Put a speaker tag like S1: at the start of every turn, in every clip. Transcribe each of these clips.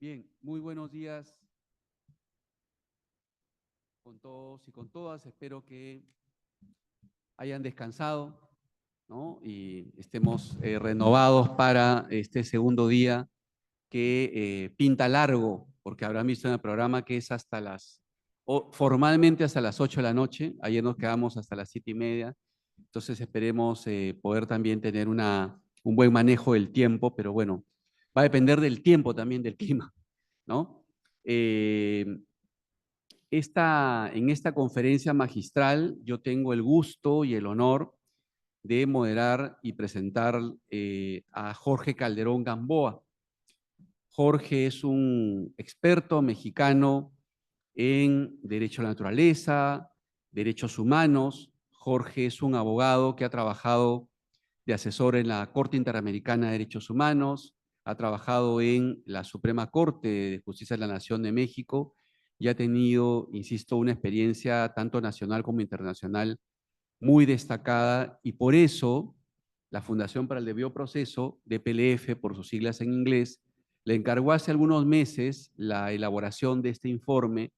S1: Bien, muy buenos días con todos y con todas. Espero que hayan descansado, ¿no? Y estemos renovados para este segundo día que pinta largo, porque habrán visto en el programa que es formalmente hasta las 8 de la noche. Ayer nos quedamos hasta las 7:30. Entonces esperemos poder también tener un buen manejo del tiempo, pero bueno, va a depender del tiempo también, del clima, ¿no? En esta conferencia magistral yo tengo el gusto y el honor de moderar y presentar a Jorge Calderón Gamboa. Jorge es un experto mexicano en derecho a la naturaleza, derechos humanos. Jorge es un abogado que ha trabajado de asesor en la Corte Interamericana de Derechos Humanos, ha trabajado en la Suprema Corte de Justicia de la Nación de México y ha tenido, insisto, una experiencia tanto nacional como internacional muy destacada, y por eso la Fundación para el Debido Proceso, DPLF por sus siglas en inglés, le encargó hace algunos meses la elaboración de este informe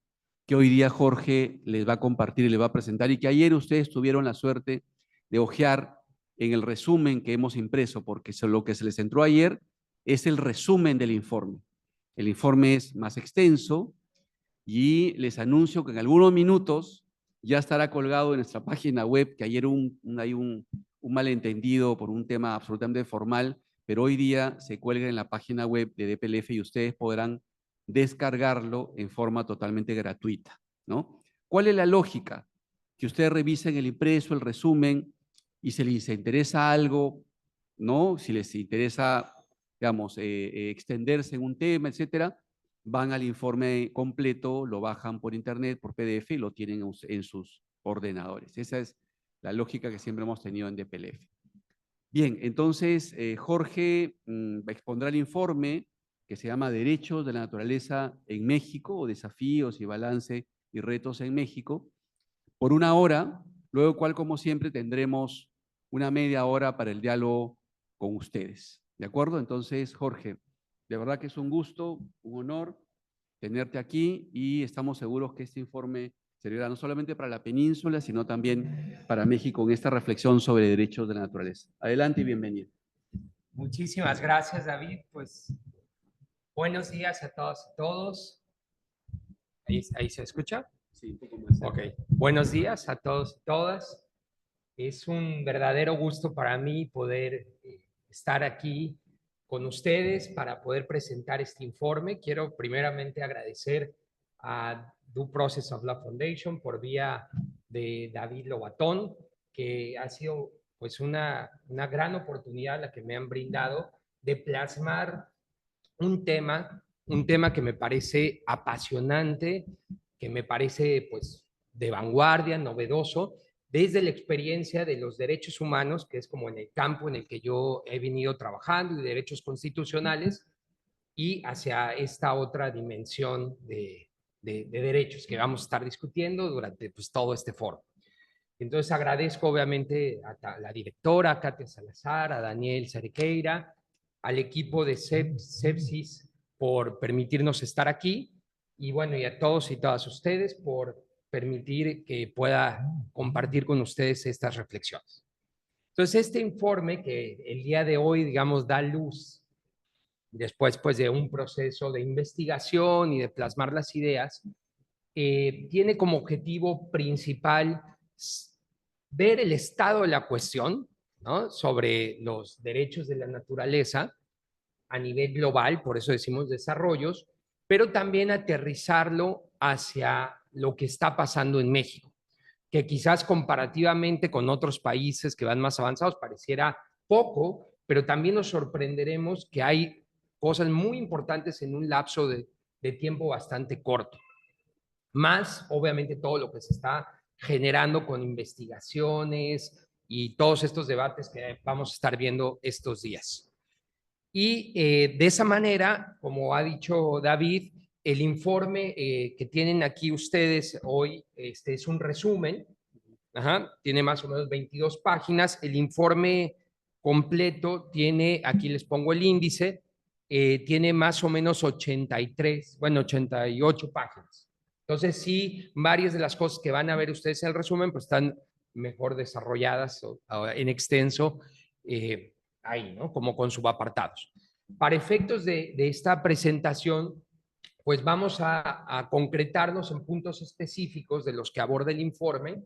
S1: que hoy día Jorge les va a compartir y les va a presentar, y que ayer ustedes tuvieron la suerte de hojear en el resumen que hemos impreso, porque lo que se les entró ayer es el resumen del informe. El informe es más extenso y les anuncio que en algunos minutos ya estará colgado en nuestra página web, que ayer hay un malentendido por un tema absolutamente formal, pero hoy día se cuelga en la página web de DPLF y ustedes podrán descargarlo en forma totalmente gratuita, ¿no? ¿Cuál es la lógica? Que ustedes revisen el impreso, el resumen, y si les interesa algo, ¿no? Si les interesa, digamos, extenderse en un tema, etcétera, van al informe completo, lo bajan por internet, por PDF, y lo tienen en sus ordenadores. Esa es la lógica que siempre hemos tenido en DPLF. Bien, entonces Jorge expondrá el informe que se llama Derechos de la Naturaleza en México, o Desafíos y Balance y Retos en México, por 1 hora, luego cual, como siempre, tendremos una media hora para el diálogo con ustedes. ¿De acuerdo? Entonces, Jorge, de verdad que es un gusto, un honor tenerte aquí, y estamos seguros que este informe servirá no solamente para la península, sino también para México en esta reflexión sobre derechos de la naturaleza. Adelante y bienvenido.
S2: Muchísimas gracias, David. Pues buenos días a todos y todos. ¿Ahí se escucha?
S1: Sí, un poco más.
S2: Ok. Buenos días a todos y todas. Es un verdadero gusto para mí poder estar aquí con ustedes para poder presentar este informe. Quiero primeramente agradecer a Due Process of Law Foundation por vía de David Lobatón, que ha sido pues una gran oportunidad la que me han brindado de plasmar un tema que me parece apasionante, que me parece pues de vanguardia, novedoso, desde la experiencia de los derechos humanos, que es como en el campo en el que yo he venido trabajando, y derechos constitucionales, y hacia esta otra dimensión de derechos que vamos a estar discutiendo durante pues, todo este foro. Entonces agradezco obviamente a la directora, a Katia Salazar, a Daniel Sarequeira, al equipo de Sepsis por permitirnos estar aquí, y bueno, y a todos y todas ustedes por permitir que pueda compartir con ustedes estas reflexiones. Entonces, este informe que el día de hoy, digamos, da luz, después pues de un proceso de investigación y de plasmar las ideas, tiene como objetivo principal ver el estado de la cuestión, ¿no?, sobre los derechos de la naturaleza a nivel global, por eso decimos desarrollos, pero también aterrizarlo hacia lo que está pasando en México, que quizás comparativamente con otros países que van más avanzados pareciera poco, pero también nos sorprenderemos que hay cosas muy importantes en un lapso de tiempo bastante corto. Más, obviamente, todo lo que se está generando con investigaciones y todos estos debates que vamos a estar viendo estos días. Y de esa manera, como ha dicho David, el informe que tienen aquí ustedes hoy es un resumen. Tiene más o menos 22 páginas. El informe completo tiene, aquí les pongo el índice, tiene más o menos 83, bueno, 88 páginas. Entonces, sí, varias de las cosas que van a ver ustedes en el resumen, pues están mejor desarrolladas en extenso ahí, ¿no? Como con subapartados. Para efectos de esta presentación, pues vamos a concretarnos en puntos específicos de los que aborda el informe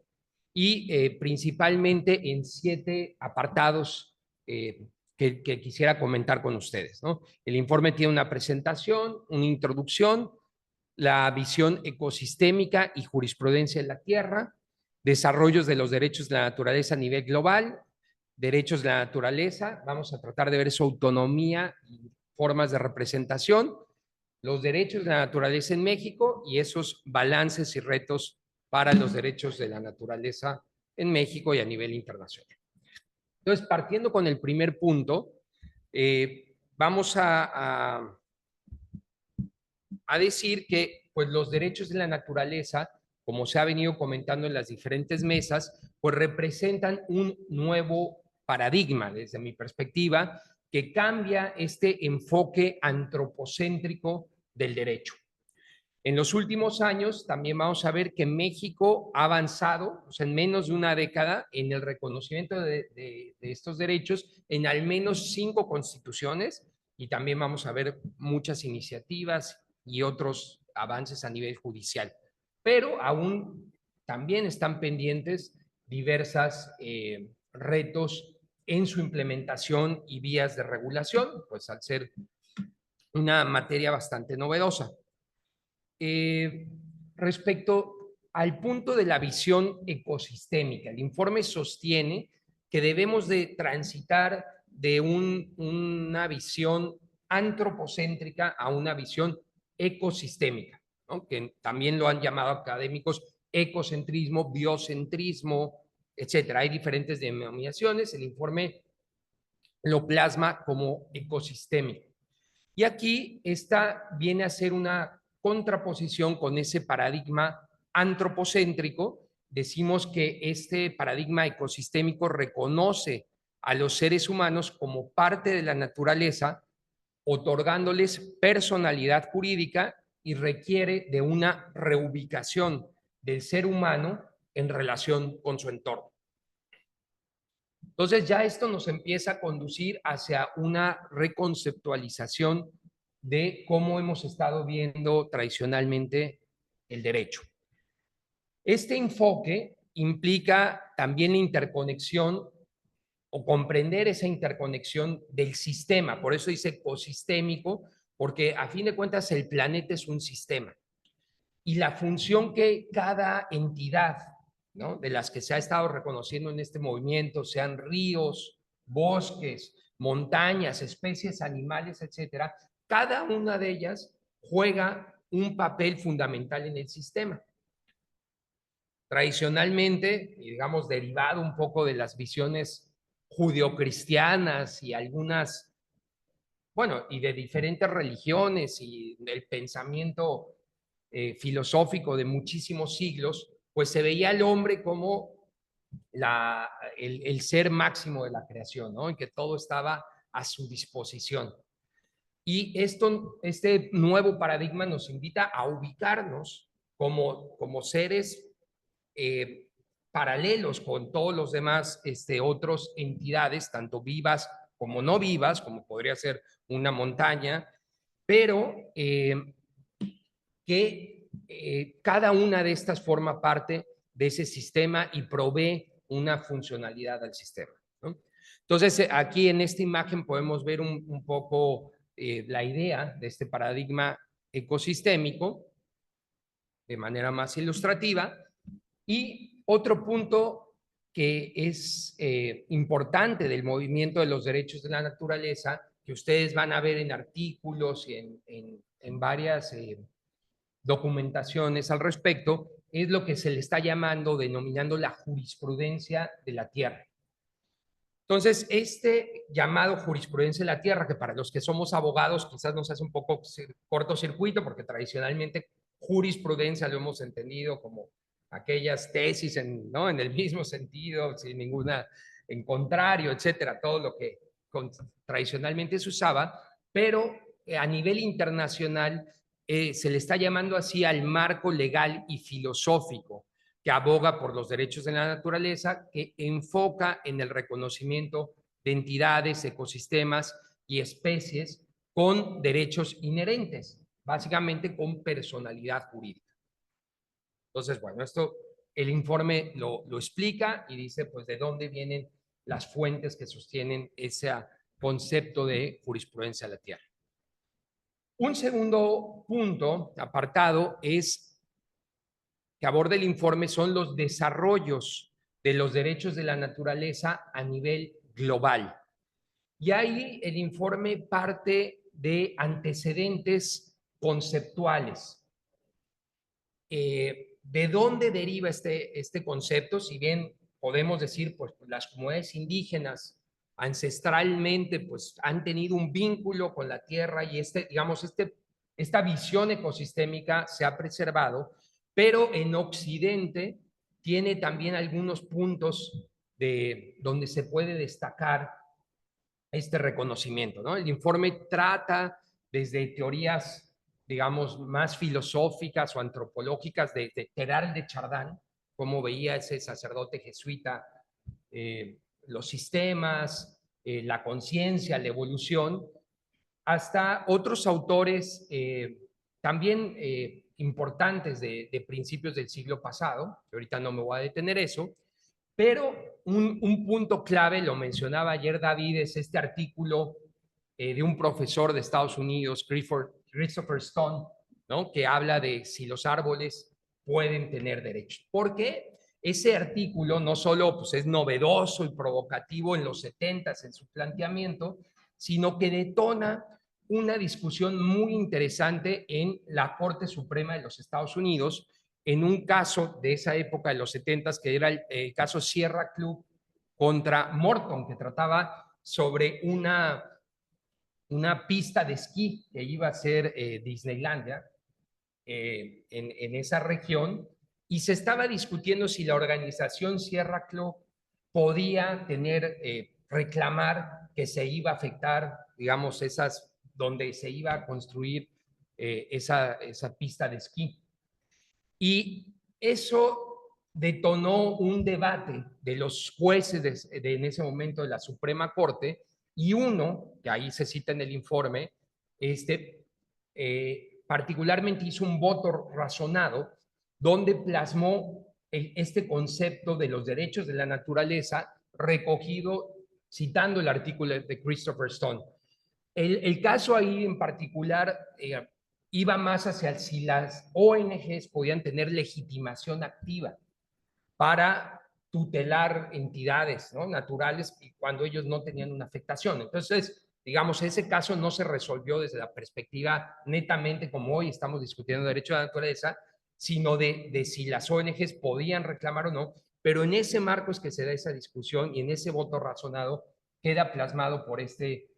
S2: y principalmente en 7 apartados que quisiera comentar con ustedes, ¿no? El informe tiene una presentación, una introducción, la visión ecosistémica y jurisprudencia de la Tierra, desarrollos de los derechos de la naturaleza a nivel global, derechos de la naturaleza, vamos a tratar de ver su autonomía y formas de representación, los derechos de la naturaleza en México y esos balances y retos para los derechos de la naturaleza en México y a nivel internacional. Entonces, partiendo con el primer punto, vamos a decir que pues, los derechos de la naturaleza, como se ha venido comentando en las diferentes mesas, pues representan un nuevo paradigma, desde mi perspectiva, que cambia este enfoque antropocéntrico del derecho. En los últimos años también vamos a ver que México ha avanzado, o sea, en menos de una década, en el reconocimiento de estos derechos en al menos 5 constituciones y también vamos a ver muchas iniciativas y otros avances a nivel judicial. Pero aún también están pendientes diversas retos en su implementación y vías de regulación, pues al ser una materia bastante novedosa. Respecto al punto de la visión ecosistémica, el informe sostiene que debemos de transitar de una visión antropocéntrica a una visión ecosistémica, ¿no? Que también lo han llamado académicos ecocentrismo, biocentrismo, etcétera. Hay diferentes denominaciones, el informe lo plasma como ecosistémico. Y aquí esta viene a ser una contraposición con ese paradigma antropocéntrico. Decimos que este paradigma ecosistémico reconoce a los seres humanos como parte de la naturaleza, otorgándoles personalidad jurídica y requiere de una reubicación del ser humano en relación con su entorno. Entonces ya esto nos empieza a conducir hacia una reconceptualización de cómo hemos estado viendo tradicionalmente el derecho. Este enfoque implica también la interconexión o comprender esa interconexión del sistema, por eso dice ecosistémico, porque a fin de cuentas el planeta es un sistema y la función que cada entidad, ¿no?, de las que se ha estado reconociendo en este movimiento, sean ríos, bosques, montañas, especies animales, etcétera, cada una de ellas juega un papel fundamental en el sistema. Tradicionalmente, digamos, derivado un poco de las visiones judeocristianas y algunas, bueno, y de diferentes religiones y del pensamiento filosófico de muchísimos siglos, pues se veía al hombre como el ser máximo de la creación, ¿no? Y que todo estaba a su disposición. Y este nuevo paradigma nos invita a ubicarnos como seres paralelos con todos los demás otras entidades, tanto vivas como no vivas, como podría ser una montaña, pero que cada una de estas forma parte de ese sistema y provee una funcionalidad al sistema, ¿no? Entonces, aquí en esta imagen podemos ver un poco la idea de este paradigma ecosistémico de manera más ilustrativa. Y otro punto que es importante del movimiento de los derechos de la naturaleza, que ustedes van a ver en artículos y en varias documentaciones al respecto, es lo que se le está llamando, denominando la jurisprudencia de la tierra. Entonces, este llamado jurisprudencia de la tierra, que para los que somos abogados quizás nos hace un poco cortocircuito, porque tradicionalmente jurisprudencia lo hemos entendido como aquellas tesis ¿no?, en el mismo sentido, sin ninguna, en contrario, etcétera, todo lo que tradicionalmente se usaba, pero a nivel internacional se le está llamando así al marco legal y filosófico que aboga por los derechos de la naturaleza, que enfoca en el reconocimiento de entidades, ecosistemas y especies con derechos inherentes, básicamente con personalidad jurídica. Entonces, bueno, esto el informe lo explica y dice, pues, de dónde vienen las fuentes que sostienen ese concepto de jurisprudencia de la tierra. Un segundo punto, apartado, es que aborda el informe son los desarrollos de los derechos de la naturaleza a nivel global. Y ahí el informe parte de antecedentes conceptuales. ¿De dónde deriva este concepto? Si bien podemos decir, pues las comunidades indígenas ancestralmente pues han tenido un vínculo con la tierra y esta visión ecosistémica se ha preservado, pero en Occidente tiene también algunos puntos de donde se puede destacar este reconocimiento, ¿no? El informe trata desde teorías, digamos, más filosóficas o antropológicas de Teilhard de Chardin, cómo veía ese sacerdote jesuita los sistemas, la conciencia, la evolución, hasta otros autores también importantes de principios del siglo pasado, que ahorita no me voy a detener eso, pero un punto clave, lo mencionaba ayer David, es este artículo de un profesor de Estados Unidos, Christopher Stone, ¿no? Que habla de si los árboles pueden tener derechos. Porque ese artículo no solo pues, es novedoso y provocativo en los 70s en su planteamiento, sino que detona una discusión muy interesante en la Corte Suprema de los Estados Unidos, en un caso de esa época de los 70s, que era el caso Sierra Club contra Morton, que trataba sobre una pista de esquí que iba a ser Disneylandia en esa región, y se estaba discutiendo si la organización Sierra Club podía reclamar que se iba a afectar, digamos, donde se iba a construir esa pista de esquí. Y eso detonó un debate de los jueces en ese momento de la Suprema Corte, y uno, que ahí se cita en el informe, particularmente hizo un voto razonado donde plasmó este concepto de los derechos de la naturaleza recogido citando el artículo de Christopher Stone. El caso ahí en particular iba más hacia si las ONGs podían tener legitimación activa para tutelar entidades, ¿no?, naturales y cuando ellos no tenían una afectación. Entonces, digamos, ese caso no se resolvió desde la perspectiva netamente como hoy estamos discutiendo derecho a la naturaleza, sino de si las ONGs podían reclamar o no, pero en ese marco es que se da esa discusión y en ese voto razonado queda plasmado por este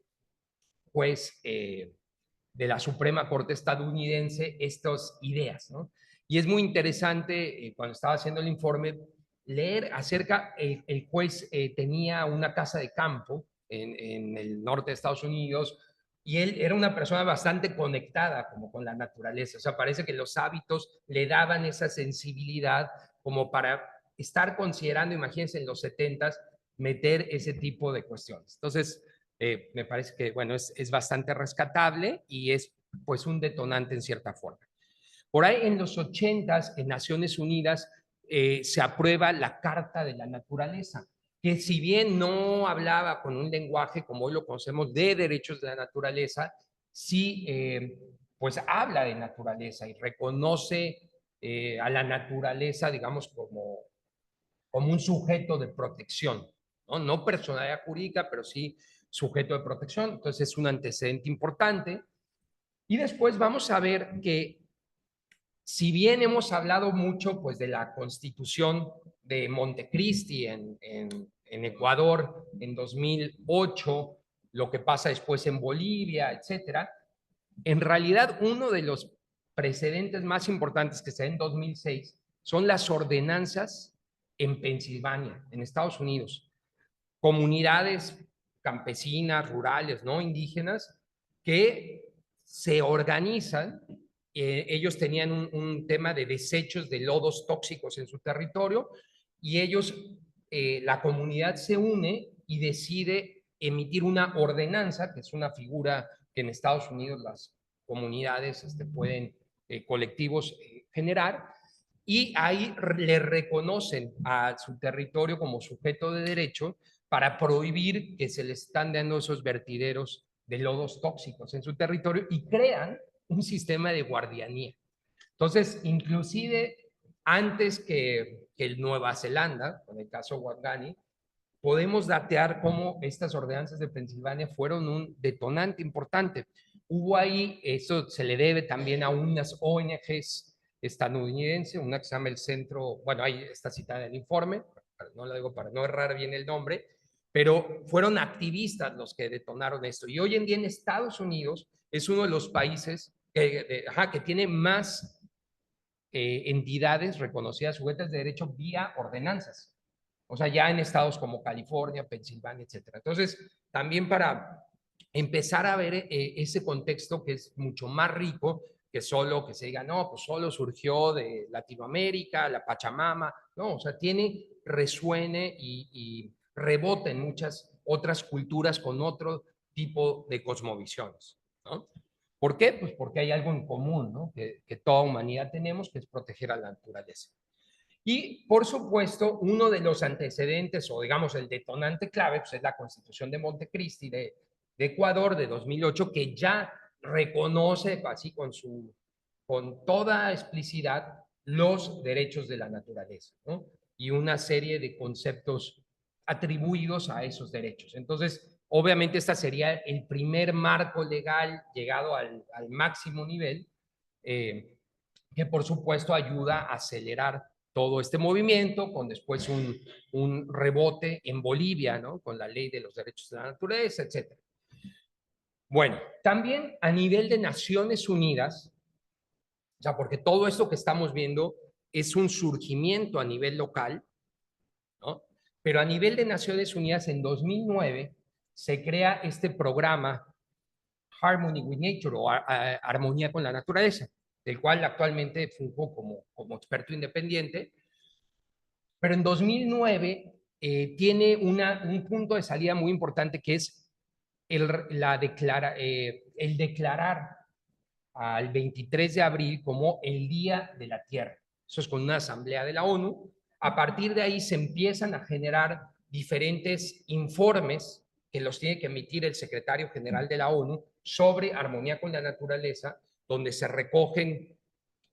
S2: juez de la Suprema Corte estadounidense estas ideas, ¿no? Y es muy interesante, cuando estaba haciendo el informe, leer acerca, el juez tenía una casa de campo en el norte de Estados Unidos, y él era una persona bastante conectada como con la naturaleza, o sea, parece que los hábitos le daban esa sensibilidad como para estar considerando, imagínense, en los 70s, meter ese tipo de cuestiones. Entonces, me parece que, bueno, es bastante rescatable y es pues un detonante en cierta forma. Por ahí en los 80s, en Naciones Unidas, se aprueba la Carta de la Naturaleza, que si bien no hablaba con un lenguaje como hoy lo conocemos de derechos de la naturaleza, sí pues habla de naturaleza y reconoce a la naturaleza, digamos, como un sujeto de protección, ¿no? No personalidad jurídica, pero sí sujeto de protección. Entonces es un antecedente importante. Y después vamos a ver que si bien hemos hablado mucho pues de la Constitución de Montecristi en Ecuador en 2008, lo que pasa después en Bolivia, etcétera, en realidad uno de los precedentes más importantes que se da en 2006 son las ordenanzas en Pensilvania, en Estados Unidos. Comunidades campesinas, rurales, no indígenas, que se organizan. Ellos tenían un tema de desechos de lodos tóxicos en su territorio y ellos, la comunidad se une y decide emitir una ordenanza, que es una figura que en Estados Unidos las comunidades pueden, colectivos, generar, y ahí le reconocen a su territorio como sujeto de derecho para prohibir que se le están dando esos vertideros de lodos tóxicos en su territorio y crean un sistema de guardianía. Entonces, inclusive antes que el Nueva Zelanda, con el caso Wangani, podemos datear cómo estas ordenanzas de Pensilvania fueron un detonante importante. Hubo ahí, eso se le debe también a unas ONGs estadounidenses, una que se llama el Centro, bueno, ahí está citada en el informe, no lo digo para no errar bien el nombre, pero fueron activistas los que detonaron esto. Y hoy en día en Estados Unidos es uno de los países que tiene más entidades reconocidas sujetas de derecho vía ordenanzas. O sea, ya en estados como California, Pensilvania, etcétera. Entonces, también para empezar a ver ese contexto que es mucho más rico que solo que se diga, no, pues solo surgió de Latinoamérica, la Pachamama. No, o sea, resuene y rebota en muchas otras culturas con otro tipo de cosmovisiones, ¿no? ¿Por qué? Pues porque hay algo en común, ¿no? Que toda humanidad tenemos, que es proteger a la naturaleza. Y, por supuesto, uno de los antecedentes, o digamos el detonante clave, pues es la Constitución de Montecristi de Ecuador de 2008, que ya reconoce, así con toda explicidad, los derechos de la naturaleza, ¿no? Y una serie de conceptos atribuidos a esos derechos. Entonces, obviamente, este sería el primer marco legal llegado al máximo nivel, que por supuesto ayuda a acelerar todo este movimiento, con después un rebote en Bolivia, ¿no? Con la ley de los derechos de la naturaleza, etc. Bueno, también a nivel de Naciones Unidas, o sea, porque todo esto que estamos viendo es un surgimiento a nivel local, ¿no? Pero a nivel de Naciones Unidas, en 2009, se crea este programa Harmony with Nature o Armonía con la Naturaleza, del cual actualmente funjo como experto independiente. Pero en 2009 tiene un punto de salida muy importante que es el declarar al 23 de abril como el Día de la Tierra. Eso es con una asamblea de la ONU. A partir de ahí se empiezan a generar diferentes informes que los tiene que emitir el secretario general de la ONU sobre armonía con la naturaleza, donde se recogen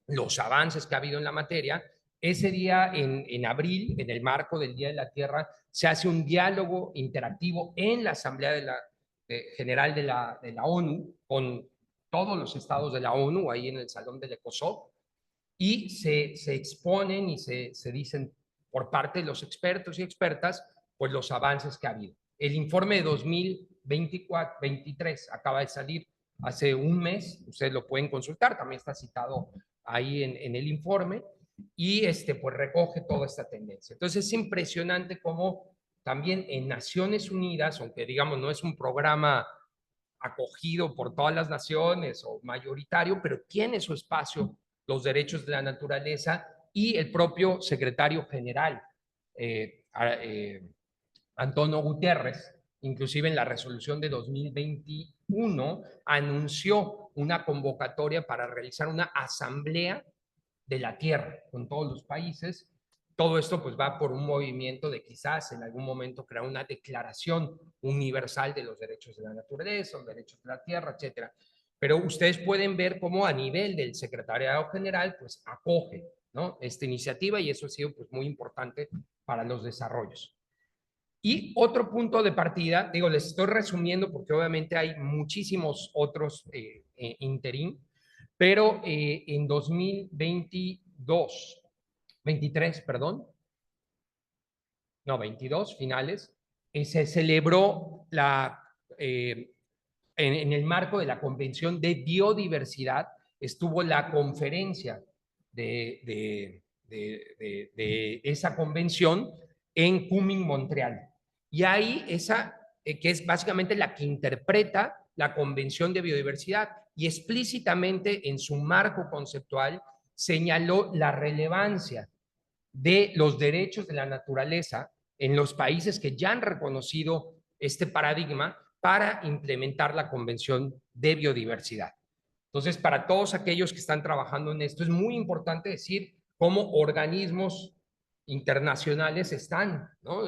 S2: los avances que ha habido en la materia. Ese día, en abril, en el marco del Día de la Tierra, se hace un diálogo interactivo en la Asamblea General de la ONU, con todos los estados de la ONU, ahí en el Salón del ECOSOC, y se exponen y se dicen por parte de los expertos y expertas, pues los avances que ha habido. El informe de 2023 acaba de salir hace un mes, ustedes lo pueden consultar, también está citado ahí en el informe, y pues recoge toda esta tendencia. Entonces es impresionante cómo también en Naciones Unidas, aunque digamos no es un programa acogido por todas las naciones o mayoritario, pero tiene su espacio los derechos de la naturaleza, y el propio secretario general, Antonio Guterres, inclusive en la resolución de 2021, anunció una convocatoria para realizar una asamblea de la Tierra con todos los países. Todo esto pues va por un movimiento de quizás en algún momento crear una declaración universal de los derechos de la naturaleza, los derechos de la tierra, etcétera. Pero ustedes pueden ver cómo a nivel del Secretariado General pues acoge, ¿no?, esta iniciativa, y eso ha sido pues muy importante para los desarrollos. Y otro punto de partida, digo, les estoy resumiendo porque obviamente hay muchísimos otros interín, pero en 23, perdón, no, 22 finales, se celebró en el marco de la Convención de Biodiversidad, estuvo la conferencia de esa convención en Kunming, Montreal. Y ahí que es básicamente la que interpreta la Convención de Biodiversidad, y explícitamente en su marco conceptual señaló la relevancia de los derechos de la naturaleza en los países que ya han reconocido este paradigma para implementar la Convención de Biodiversidad. Entonces, para todos aquellos que están trabajando en esto, es muy importante decir cómo organismos internacionales están, ¿no?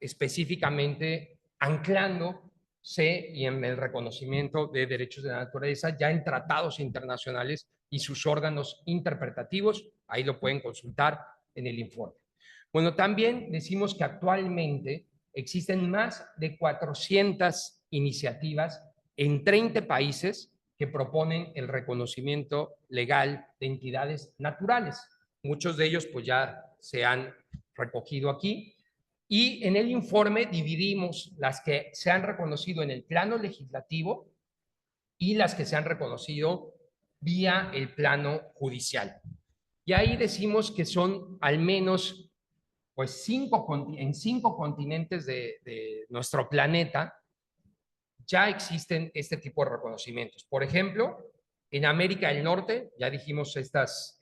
S2: Específicamente anclándose y en el reconocimiento de derechos de la naturaleza ya en tratados internacionales y sus órganos interpretativos. Ahí lo pueden consultar en el informe. Bueno, también decimos que actualmente existen más de 400 iniciativas en 30 países que proponen el reconocimiento legal de entidades naturales. Muchos de ellos pues ya se han recogido aquí. Y en el informe dividimos las que se han reconocido en el plano legislativo y las que se han reconocido vía el plano judicial. Y ahí decimos que son al menos pues en 5 continentes de nuestro planeta ya existen este tipo de reconocimientos. Por ejemplo, en América del Norte, ya dijimos estas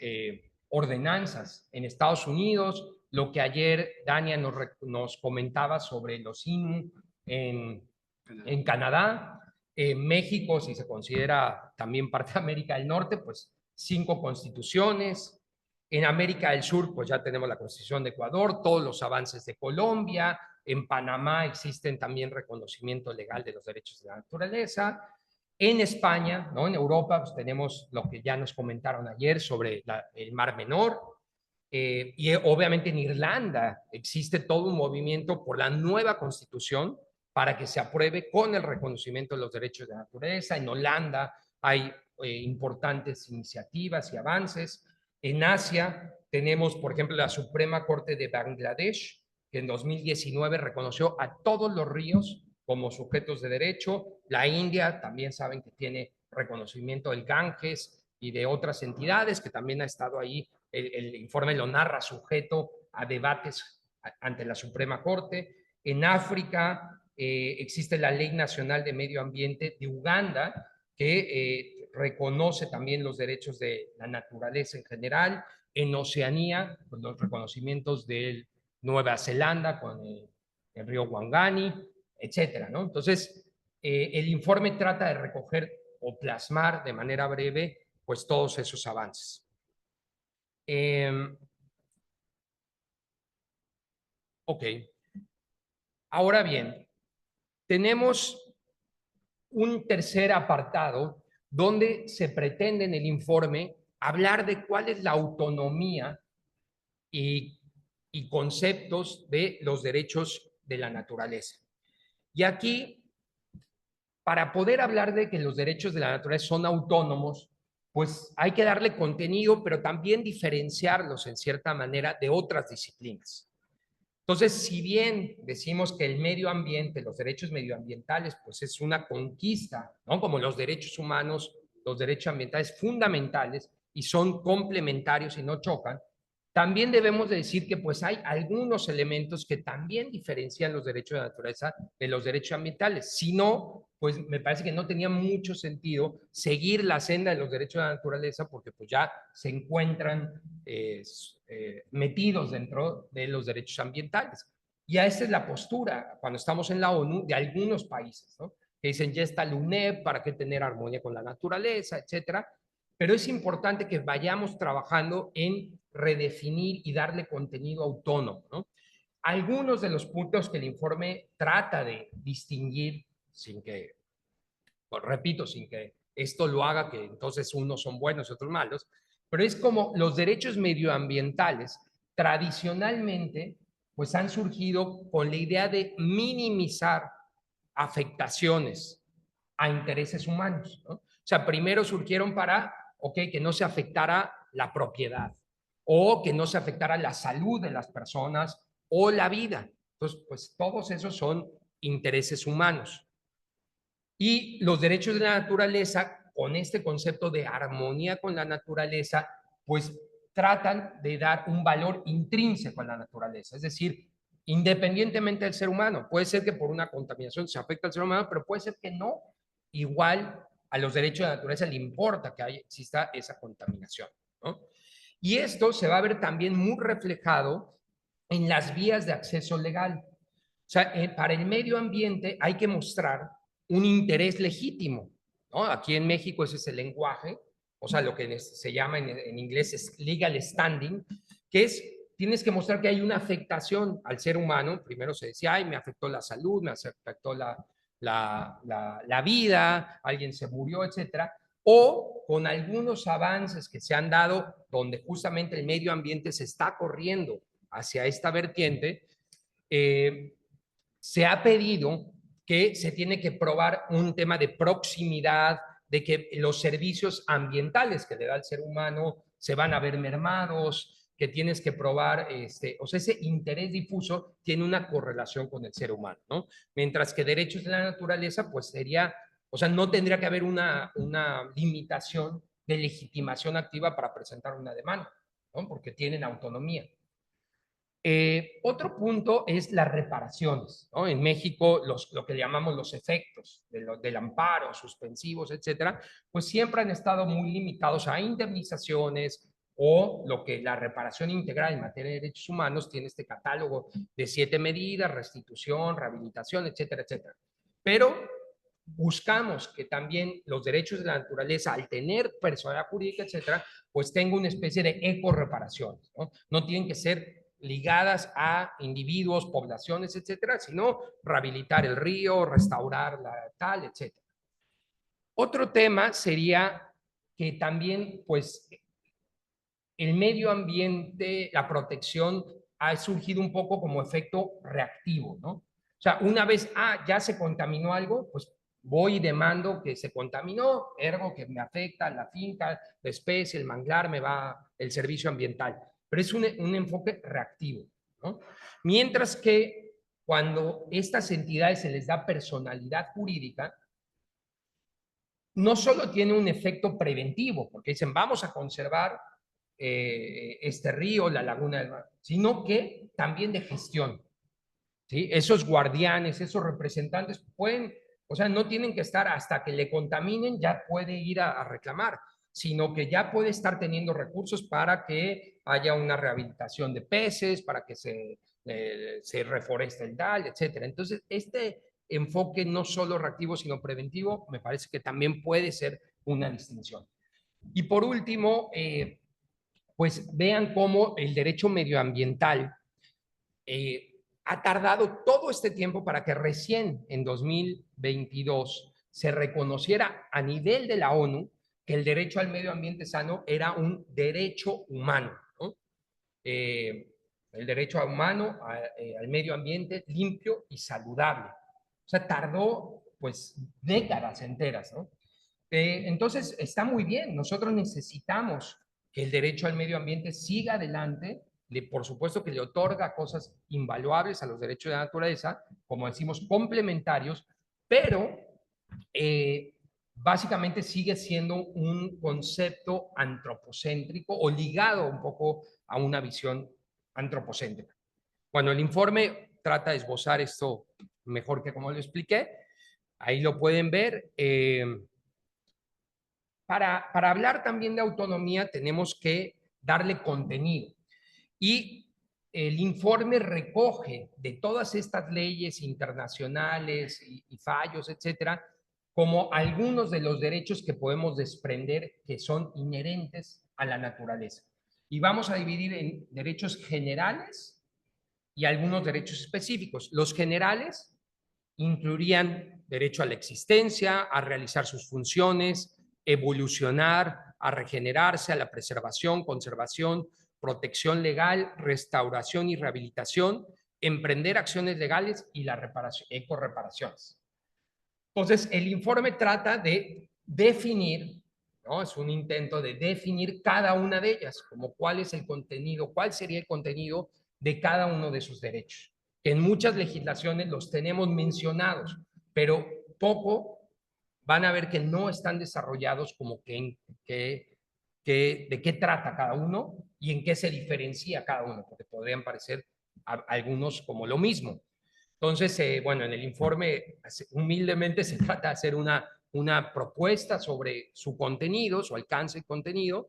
S2: ordenanzas. En Estados Unidos, lo que ayer Dania nos comentaba sobre los Innu en Canadá. México, si se considera también parte de América del Norte, pues 5 constituciones. En América del Sur, pues ya tenemos la Constitución de Ecuador, todos los avances de Colombia. En Panamá existen también reconocimiento legal de los derechos de la naturaleza. En España, ¿no? En Europa, pues tenemos lo que ya nos comentaron ayer sobre el Mar Menor. Y obviamente en Irlanda existe todo un movimiento por la nueva constitución para que se apruebe con el reconocimiento de los derechos de la naturaleza. En Holanda hay importantes iniciativas y avances. En Asia tenemos, por ejemplo, la Suprema Corte de Bangladesh, que en 2019 reconoció a todos los ríos como sujetos de derecho. La India también saben que tiene reconocimiento del Ganges y de otras entidades que también ha estado ahí. El informe lo narra sujeto a debates ante la Suprema Corte. En África existe la Ley Nacional de Medio Ambiente de Uganda, que reconoce también los derechos de la naturaleza en general. En Oceanía, pues, los reconocimientos de Nueva Zelanda con el río Wangani, etcétera, ¿no? Entonces, el informe trata de recoger o plasmar de manera breve pues todos esos avances. Ok. Ahora bien, tenemos un tercer apartado donde se pretende en el informe hablar de cuál es la autonomía y conceptos de los derechos de la naturaleza. Y aquí, para poder hablar de que los derechos de la naturaleza son autónomos, pues hay que darle contenido, pero también diferenciarlos en cierta manera de otras disciplinas. Entonces, si bien decimos que el medio ambiente, los derechos medioambientales, pues es una conquista, ¿no? Como los derechos humanos, los derechos ambientales fundamentales y son complementarios y no chocan, también debemos de decir que pues hay algunos elementos que también diferencian los derechos de la naturaleza de los derechos ambientales. Si no, pues me parece que no tenía mucho sentido seguir la senda de los derechos de la naturaleza porque pues ya se encuentran metidos dentro de los derechos ambientales. Y esa es la postura cuando estamos en la ONU de algunos países, ¿no? Que dicen ya está el UNEP, ¿para qué tener armonía con la naturaleza, etcétera? Pero es importante que vayamos trabajando en redefinir y darle contenido autónomo, ¿no? Algunos de los puntos que el informe trata de distinguir, sin que, pues, repito, sin que esto lo haga que entonces unos son buenos y otros malos, pero es como los derechos medioambientales tradicionalmente pues han surgido con la idea de minimizar afectaciones a intereses humanos, ¿no? O sea, primero surgieron para, ok, que no se afectara la propiedad o que no se afectara la salud de las personas o la vida. Entonces, pues todos esos son intereses humanos. Y los derechos de la naturaleza, con este concepto de armonía con la naturaleza, pues tratan de dar un valor intrínseco a la naturaleza, es decir, independientemente del ser humano. Puede ser que por una contaminación se afecte al ser humano, pero puede ser que no. Igual a los derechos de la naturaleza le importa que exista esa contaminación, ¿no? Y esto se va a ver también muy reflejado en las vías de acceso legal. O sea, para el medio ambiente hay que mostrar un interés legítimo, ¿no? Aquí en México ese es el lenguaje, o sea, lo que se llama en inglés es legal standing, que es, tienes que mostrar que hay una afectación al ser humano. Primero se decía, ay, me afectó la salud, me afectó la vida, alguien se murió, etcétera. O con algunos avances que se han dado donde justamente el medio ambiente se está corriendo hacia esta vertiente, se ha pedido que se tiene que probar un tema de proximidad, de que los servicios ambientales que le da el ser humano se van a ver mermados, que tienes que probar, o sea, ese interés difuso tiene una correlación con el ser humano, ¿no? Mientras que derechos de la naturaleza, pues sería, o sea, no tendría que haber una limitación de legitimación activa para presentar una demanda, ¿no? Porque tienen autonomía. Otro punto es las reparaciones, ¿no? En México, lo que llamamos los efectos del amparo, suspensivos, etcétera, pues siempre han estado muy limitados a indemnizaciones o lo que la reparación integral en materia de derechos humanos tiene este catálogo de 7 medidas, restitución, rehabilitación, etcétera, etcétera. Pero buscamos que también los derechos de la naturaleza, al tener personalidad jurídica, etcétera, pues tenga una especie de ecorreparaciones, ¿no? No tienen que ser ligadas a individuos, poblaciones, etcétera, sino rehabilitar el río, restaurar la tal, etcétera. Otro tema sería que también, pues, el medio ambiente, la protección ha surgido un poco como efecto reactivo, ¿no? O sea, una vez, ya se contaminó algo, pues voy y demando que se contaminó, ergo que me afecta la finca, la especie, el manglar, me va el servicio ambiental. Pero es un enfoque reactivo, ¿no? Mientras que cuando estas entidades se les da personalidad jurídica, no solo tiene un efecto preventivo, porque dicen, vamos a conservar este río, la laguna del mar, sino que también de gestión, ¿sí? Esos guardianes, esos representantes pueden, o sea, no tienen que estar hasta que le contaminen, ya puede ir a reclamar, sino que ya puede estar teniendo recursos para que haya una rehabilitación de peces, para que se reforeste el DAL, etcétera. Entonces, este enfoque no solo reactivo, sino preventivo, me parece que también puede ser una distinción. Y por último, pues vean cómo el derecho medioambiental ha tardado todo este tiempo para que recién en 2022 se reconociera a nivel de la ONU que el derecho al medio ambiente sano era un derecho humano, ¿no? El derecho humano al medio ambiente limpio y saludable. O sea, tardó pues décadas enteras, ¿no? Entonces, está muy bien. Nosotros necesitamos que el derecho al medio ambiente siga adelante. Por supuesto que le otorga cosas invaluables a los derechos de la naturaleza, como decimos, complementarios, pero básicamente sigue siendo un concepto antropocéntrico o ligado un poco a una visión antropocéntrica. Bueno, el informe trata de esbozar esto mejor que como lo expliqué. Ahí lo pueden ver. Para hablar también de autonomía tenemos que darle contenido. Y el informe recoge de todas estas leyes internacionales y fallos, etcétera, como algunos de los derechos que podemos desprender que son inherentes a la naturaleza. Y vamos a dividir en derechos generales y algunos derechos específicos. Los generales incluirían derecho a la existencia, a realizar sus funciones, evolucionar, a regenerarse, a la preservación, conservación, protección legal, restauración y rehabilitación, emprender acciones legales y la reparación, ecorreparaciones. Entonces, el informe trata de definir, ¿no? Es un intento de definir cada una de ellas, como cuál es el contenido, cuál sería el contenido de cada uno de sus derechos. Que en muchas legislaciones los tenemos mencionados, pero poco van a ver que no están desarrollados como de qué trata cada uno y en qué se diferencia cada uno, porque podrían parecer algunos como lo mismo. Entonces, bueno, en el informe humildemente se trata de hacer una una propuesta sobre su contenido, su alcance y contenido,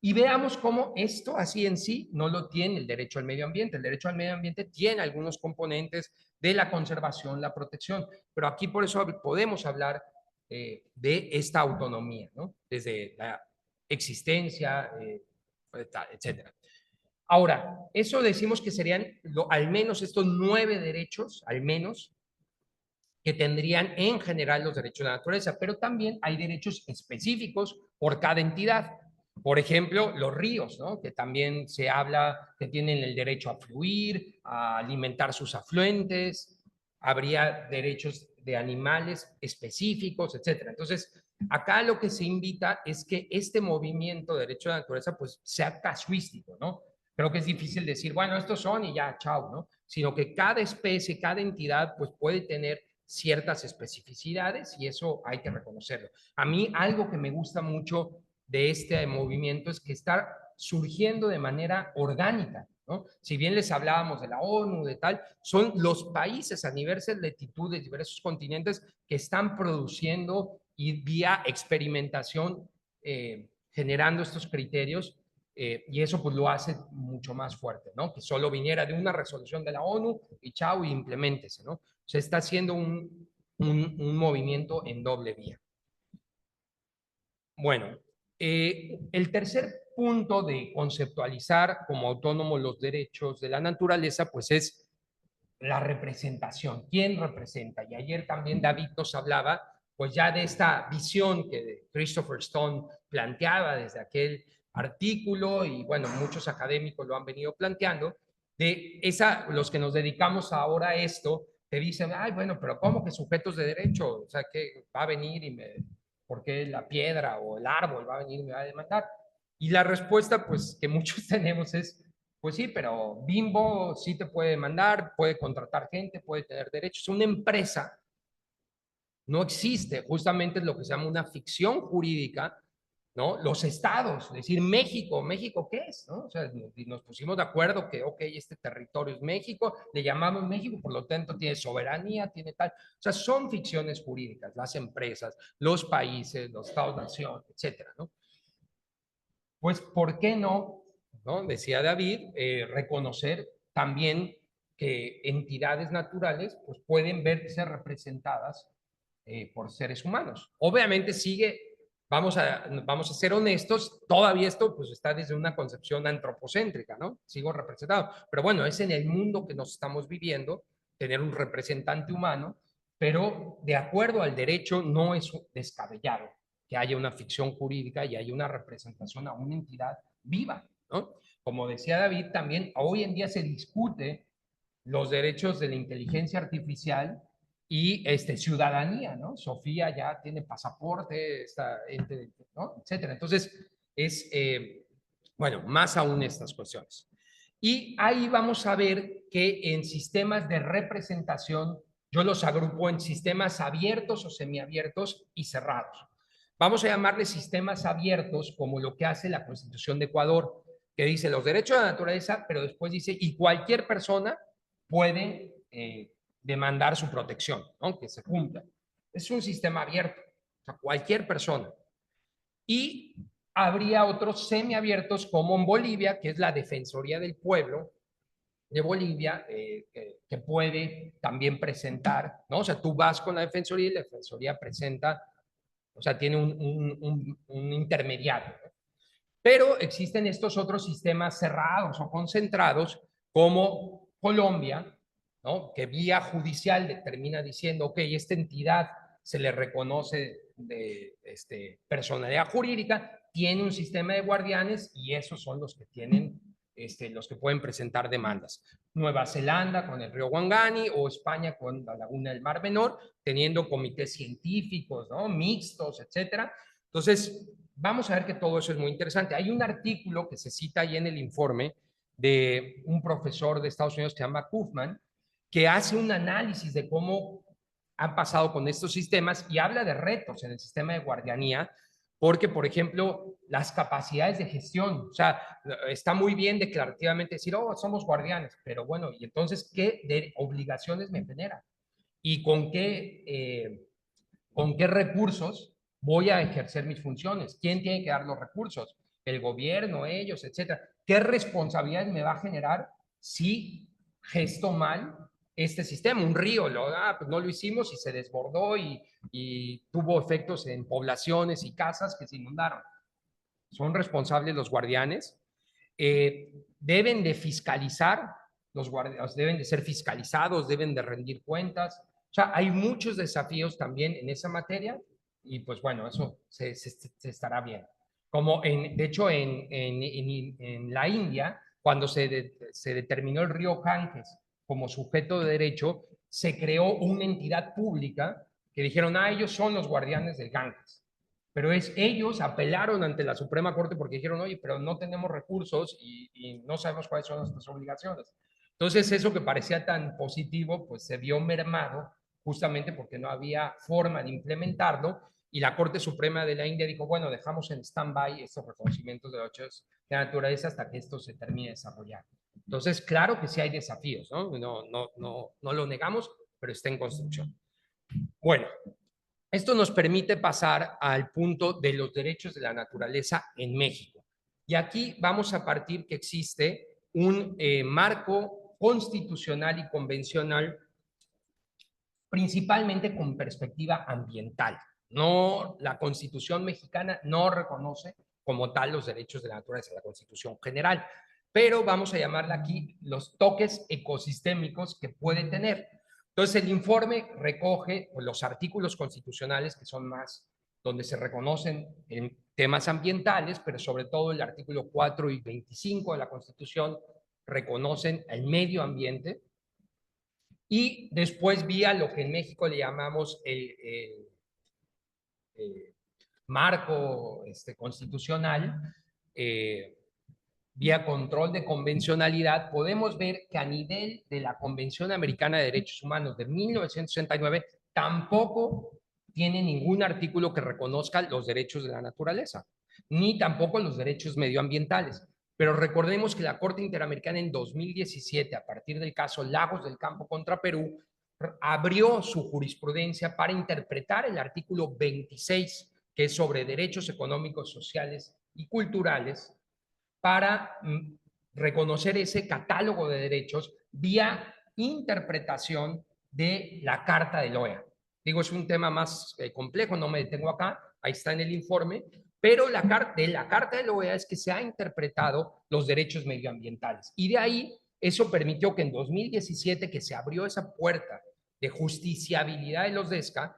S2: y veamos cómo esto así en sí no lo tiene el derecho al medio ambiente. El derecho al medio ambiente tiene algunos componentes de la conservación, la protección, pero aquí por eso podemos hablar de esta autonomía, ¿no? Desde la existencia, etcétera. Ahora, eso decimos que serían al menos estos 9 derechos, al menos, que tendrían en general los derechos de la naturaleza, pero también hay derechos específicos por cada entidad. Por ejemplo, los ríos, ¿no? Que también se habla que tienen el derecho a fluir, a alimentar sus afluentes, habría derechos de animales específicos, etcétera. Entonces, acá lo que se invita es que este movimiento de derecho de la naturaleza pues sea casuístico, ¿no? Creo que es difícil decir, bueno, estos son y ya, chao, ¿no? Sino que cada especie, cada entidad pues puede tener ciertas especificidades y eso hay que reconocerlo. A mí algo que me gusta mucho de este movimiento es que está surgiendo de manera orgánica, ¿no? Si bien les hablábamos de la ONU, de tal, son los países a diversas latitudes, diversos continentes que están produciendo y vía experimentación generando estos criterios y eso pues lo hace mucho más fuerte, ¿no? Que solo viniera de una resolución de la ONU y chao y implementese, ¿no? Se está haciendo un movimiento en doble vía. Bueno, el tercer punto de conceptualizar como autónomos los derechos de la naturaleza, pues es la representación. ¿Quién representa? Y ayer también David nos hablaba, pues ya de esta visión que Christopher Stone planteaba desde aquel artículo y bueno, muchos académicos lo han venido planteando, de esa, los que nos dedicamos ahora a esto, te dicen, ay, bueno, pero ¿cómo que sujetos de derecho? O sea, que va a venir y me, ¿por qué la piedra o el árbol va a venir y me va a demandar? Y la respuesta, pues, que muchos tenemos es, pues sí, pero Bimbo sí te puede demandar, puede contratar gente, puede tener derechos. Una empresa no existe, justamente es lo que se llama una ficción jurídica, ¿no? Los estados, es decir, México, ¿México qué es? ¿No? O sea, nos pusimos de acuerdo que, ok, este territorio es México, le llamamos México, por lo tanto tiene soberanía, tiene tal. O sea, son ficciones jurídicas, las empresas, los países, los estados-nación, etcétera, ¿no? Pues, ¿por qué no, ¿no? Decía David, reconocer también que entidades naturales pues, pueden verse representadas por seres humanos. Obviamente sigue, vamos a ser honestos, todavía esto pues está desde una concepción antropocéntrica, ¿no? Sigo representado. Pero bueno, es en el mundo que nos estamos viviendo, tener un representante humano, pero de acuerdo al derecho no es descabellado que haya una ficción jurídica y haya una representación a una entidad viva, ¿no? Como decía David, también hoy en día se discute los derechos de la inteligencia artificial y ciudadanía, ¿no? Sofía ya tiene pasaporte, ¿no? Etcétera. Entonces, bueno, más aún estas cuestiones. Y ahí vamos a ver que en sistemas de representación, yo los agrupo en sistemas abiertos o semiabiertos y cerrados. Vamos a llamarle sistemas abiertos como lo que hace la Constitución de Ecuador, que dice los derechos de la naturaleza, pero después dice, y cualquier persona puede demandar su protección, ¿no? Que se cumpla. Es un sistema abierto, o sea, cualquier persona. Y habría otros semiabiertos como en Bolivia, que es la Defensoría del Pueblo de Bolivia, que puede también presentar, ¿no? O sea, tú vas con la Defensoría y la Defensoría presenta, o sea, tiene un intermediario, ¿no? Pero existen estos otros sistemas cerrados o concentrados, como Colombia, ¿no? Que vía judicial termina diciendo, ok, esta entidad se le reconoce de personalidad jurídica, tiene un sistema de guardianes y esos son los que tienen, los que pueden presentar demandas. Nueva Zelanda con el río Wangani o España con la laguna del Mar Menor, teniendo comités científicos, ¿no? Mixtos, etcétera. Entonces, vamos a ver que todo eso es muy interesante. Hay un artículo que se cita ahí en el informe de un profesor de Estados Unidos que se llama Kaufman, que hace un análisis de cómo han pasado con estos sistemas y habla de retos en el sistema de guardianía, porque, por ejemplo, las capacidades de gestión, o sea, está muy bien declarativamente decir, oh, somos guardianes, pero bueno, ¿y entonces qué de obligaciones me genera? ¿Y con qué ¿Con qué recursos voy a ejercer mis funciones? ¿Quién tiene que dar los recursos? El gobierno, ellos, etcétera. ¿Qué responsabilidades me va a generar si gesto mal este sistema? Un río, pues no lo hicimos y se desbordó y tuvo efectos en poblaciones y casas que se inundaron. Son responsables los guardianes. Deben de fiscalizar, los guardianes deben de ser fiscalizados, deben de rendir cuentas. O sea, hay muchos desafíos también en esa materia y pues bueno, eso se estará viendo. Como de hecho en la India, cuando se determinó el río Ganges como sujeto de derecho, se creó una entidad pública que dijeron, ellos son los guardianes del Ganges. Pero ellos apelaron ante la Suprema Corte porque dijeron, oye, pero no tenemos recursos y no sabemos cuáles son nuestras obligaciones. Entonces, eso que parecía tan positivo, pues se vio mermado justamente porque no había forma de implementarlo y la Corte Suprema de la India dijo, bueno, dejamos en stand-by estos reconocimientos de derechos de naturaleza hasta que esto se termine de desarrollar. Entonces, claro que sí hay desafíos, ¿no? No lo negamos, pero está en construcción. Bueno, esto nos permite pasar al punto de los derechos de la naturaleza en México. Y aquí vamos a partir que existe un marco constitucional y convencional, principalmente con perspectiva ambiental. No, la Constitución mexicana no reconoce como tal los derechos de la naturaleza, la Constitución general, pero vamos a llamarla aquí los toques ecosistémicos que puede tener. Entonces, el informe recoge los artículos constitucionales que son más donde se reconocen en temas ambientales, pero sobre todo el artículo 4 y 25 de la Constitución reconocen el medio ambiente y después vía lo que en México le llamamos el marco constitucional, vía control de convencionalidad, podemos ver que a nivel de la Convención Americana de Derechos Humanos de 1969 tampoco tiene ningún artículo que reconozca los derechos de la naturaleza, ni tampoco los derechos medioambientales. Pero recordemos que la Corte Interamericana en 2017, a partir del caso Lagos del Campo contra Perú, abrió su jurisprudencia para interpretar el artículo 26, que es sobre derechos económicos, sociales y culturales, para reconocer ese catálogo de derechos vía interpretación de la Carta de la OEA. Digo, es un tema más complejo, no me detengo acá, ahí está en el informe, pero la Carta de la OEA es que se ha interpretado los derechos medioambientales. Y de ahí, eso permitió que en 2017, que se abrió esa puerta de justiciabilidad de los DESCA,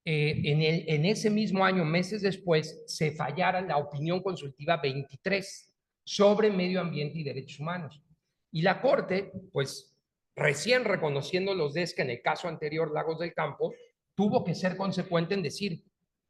S2: en ese mismo año, meses después, se fallara la opinión consultiva 23 sobre medio ambiente y derechos humanos. Y la Corte, pues recién reconociendo los DESCA en el caso anterior, Lagos del Campo, tuvo que ser consecuente en decir,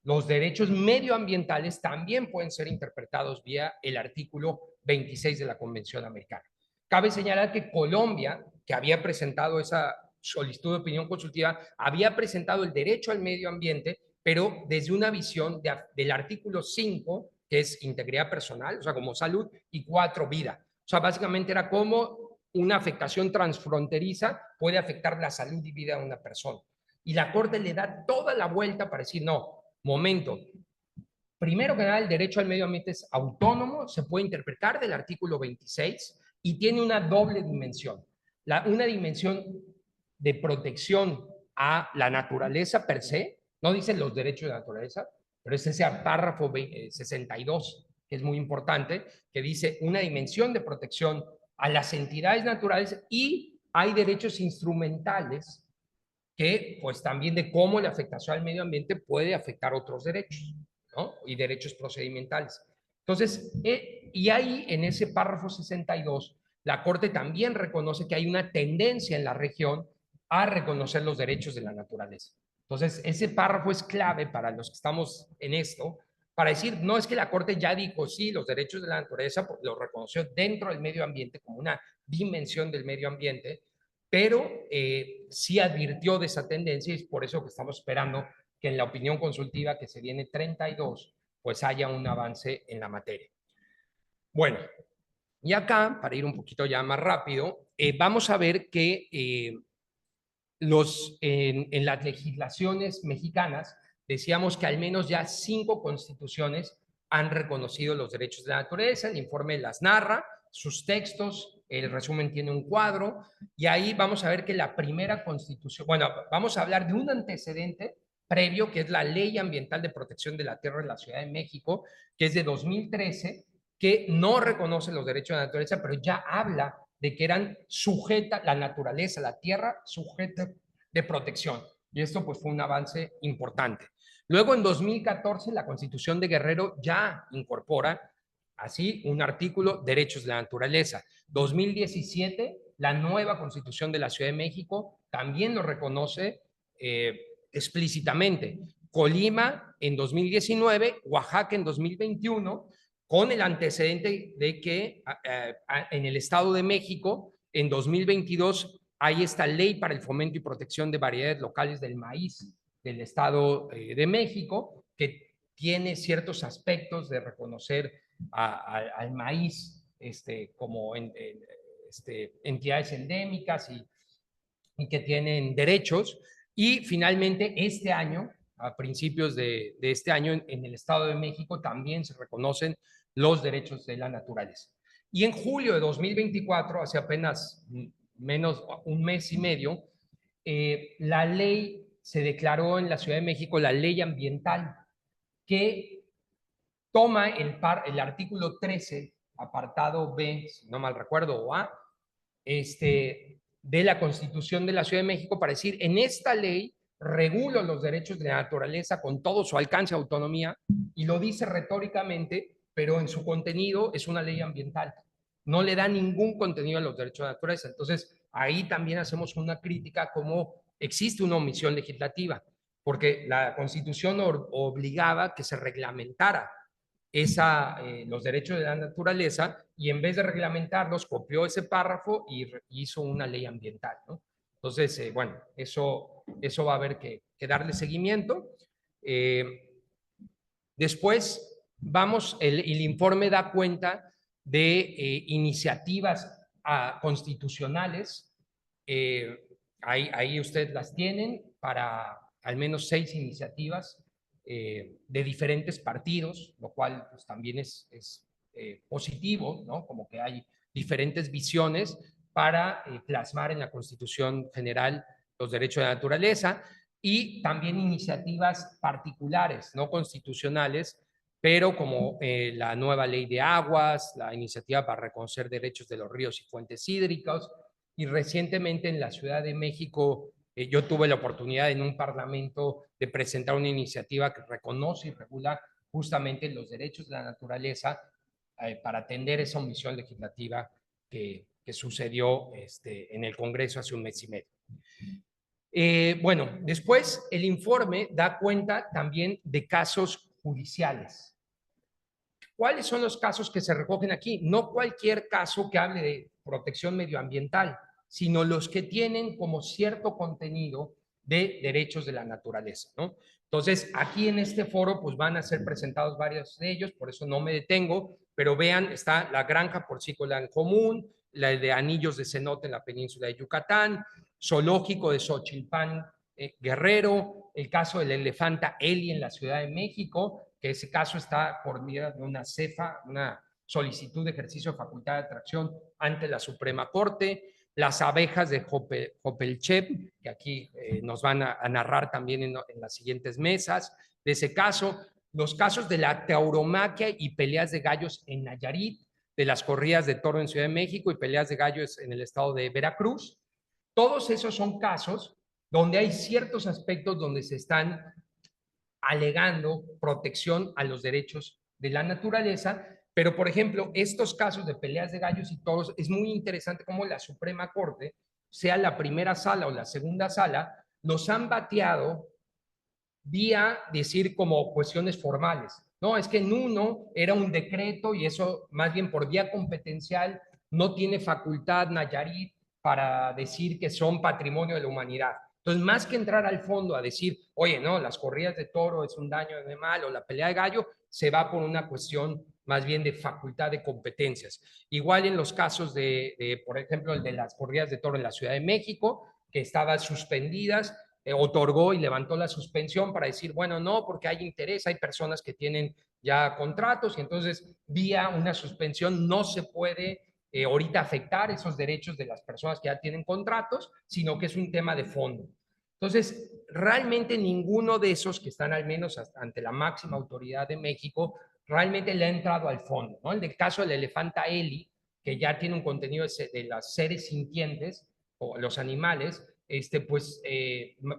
S2: los derechos medioambientales también pueden ser interpretados vía el artículo 26 de la Convención Americana. Cabe señalar que Colombia, que había presentado esa solicitud de opinión consultiva, había presentado el derecho al medio ambiente, pero desde una visión del artículo 5, que es integridad personal, o sea, como salud, y 4, vida. O sea, básicamente era cómo una afectación transfronteriza puede afectar la salud y vida de una persona. Y la Corte le da toda la vuelta para decir, no, momento, primero que nada, el derecho al medio ambiente es autónomo, se puede interpretar del artículo 26 y tiene una doble dimensión. Una dimensión de protección a la naturaleza per se, no dicen los derechos de la naturaleza, pero es ese párrafo 62, que es muy importante, que dice una dimensión de protección a las entidades naturales y hay derechos instrumentales que, pues también de cómo la afectación al medio ambiente puede afectar otros derechos, ¿no? Y derechos procedimentales. Entonces, y ahí en ese párrafo 62, la Corte también reconoce que hay una tendencia en la región a reconocer los derechos de la naturaleza. Entonces, ese párrafo es clave para los que estamos en esto, para decir, no es que la Corte ya dijo, sí, los derechos de la naturaleza, porque lo reconoció dentro del medio ambiente como una dimensión del medio ambiente, pero sí advirtió de esa tendencia y es por eso que estamos esperando que en la opinión consultiva que se viene 32, pues haya un avance en la materia. Bueno, y acá, para ir un poquito ya más rápido, vamos a ver que en las legislaciones mexicanas decíamos que al menos ya 5 constituciones han reconocido los derechos de la naturaleza. El informe las narra, sus textos, el resumen tiene un cuadro, y ahí vamos a ver que la primera constitución, bueno, vamos a hablar de un antecedente previo, que es la Ley Ambiental de Protección de la Tierra de la Ciudad de México, que es de 2013, que no reconoce los derechos de la naturaleza, pero ya habla de que eran sujeta, la naturaleza, la tierra, sujeta de protección. Y esto pues fue un avance importante. Luego en 2014 la Constitución de Guerrero ya incorpora así un artículo, derechos de la naturaleza. 2017 la nueva Constitución de la Ciudad de México también lo reconoce explícitamente. Colima en 2019, Oaxaca en 2021, con el antecedente de que en el Estado de México, en 2022, hay esta ley para el fomento y protección de variedades locales del maíz del Estado de México, que tiene ciertos aspectos de reconocer al maíz como entidades endémicas y que tienen derechos. Y finalmente, este año, a principios de este año, en el Estado de México también se reconocen los derechos de la naturaleza. Y en julio de 2024, hace apenas menos un mes y medio, la ley se declaró en la Ciudad de México la ley ambiental, que toma el artículo 13, apartado B, si no mal recuerdo, o A, de la Constitución de la Ciudad de México, para decir, en esta ley regulo los derechos de la naturaleza con todo su alcance de autonomía, y lo dice retóricamente, pero en su contenido es una ley ambiental. No le da ningún contenido a los derechos de la naturaleza. Entonces, ahí también hacemos una crítica como existe una omisión legislativa, porque la Constitución obligaba que se reglamentara los derechos de la naturaleza, y en vez de reglamentarlos, copió ese párrafo y hizo una ley ambiental, ¿no? Entonces, bueno, eso va a haber que darle seguimiento. Después, el informe da cuenta de iniciativas constitucionales. Ahí ustedes las tienen, para al menos 6 iniciativas de diferentes partidos, lo cual pues, también es positivo, ¿no? Como que hay diferentes visiones para plasmar en la Constitución General los derechos de la naturaleza, y también iniciativas particulares, no constitucionales, pero como la nueva ley de aguas, la iniciativa para reconocer derechos de los ríos y fuentes hídricas, y recientemente en la Ciudad de México yo tuve la oportunidad en un parlamento de presentar una iniciativa que reconoce y regula justamente los derechos de la naturaleza para atender esa omisión legislativa que sucedió en el Congreso hace un mes y medio. Bueno, después el informe da cuenta también de casos judiciales. ¿Cuáles son los casos que se recogen aquí? No cualquier caso que hable de protección medioambiental, sino los que tienen como cierto contenido de derechos de la naturaleza, ¿no? Entonces, aquí en este foro pues van a ser presentados varios de ellos, por eso no me detengo, pero vean, está la granja porcícola en común, la de anillos de cenote en la península de Yucatán, zoológico de Xochilpan, Guerrero, el caso del elefanta Eli en la Ciudad de México, que ese caso está por vía de una CEFA, una solicitud de ejercicio de facultad de atracción ante la Suprema Corte, las abejas de Jopelchep, que aquí nos van a narrar también en las siguientes mesas de ese caso, los casos de la tauromaquia y peleas de gallos en Nayarit, de las corridas de toro en Ciudad de México y peleas de gallos en el estado de Veracruz. Todos esos son casos donde hay ciertos aspectos donde se están alegando protección a los derechos de la naturaleza, pero por ejemplo, estos casos de peleas de gallos y toros, es muy interesante cómo la Suprema Corte, sea la primera sala o la segunda sala, los han bateado vía decir como cuestiones formales. No, es que en uno era un decreto y eso más bien por vía competencial no tiene facultad Nayarit para decir que son patrimonio de la humanidad. Entonces, más que entrar al fondo a decir, oye, no, las corridas de toro es un daño animal o la pelea de gallo, se va por una cuestión más bien de facultad de competencias. Igual en los casos por ejemplo, el de las corridas de toro en la Ciudad de México, que estaban suspendidas otorgó y levantó la suspensión para decir, bueno, no, porque hay interés, hay personas que tienen ya contratos y entonces vía una suspensión no se puede ahorita afectar esos derechos de las personas que ya tienen contratos, sino que es un tema de fondo. Entonces, realmente ninguno de esos que están al menos ante la máxima autoridad de México realmente le ha entrado al fondo, ¿no? En el caso del elefanta Eli, que ya tiene un contenido de las seres sintientes o los animales, pues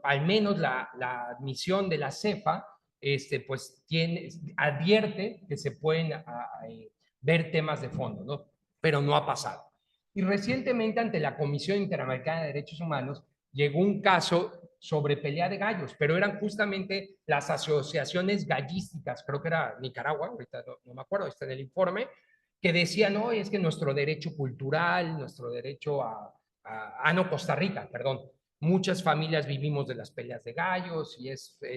S2: al menos la admisión de la CEFA, pues advierte que se pueden ver temas de fondo, ¿no? Pero no ha pasado. Y recientemente ante la Comisión Interamericana de Derechos Humanos llegó un caso sobre pelea de gallos, pero eran justamente las asociaciones gallísticas, creo que era Nicaragua, ahorita no me acuerdo, está en el informe, que decían, no, es que nuestro derecho cultural, nuestro derecho no, Costa Rica, perdón, muchas familias vivimos de las peleas de gallos y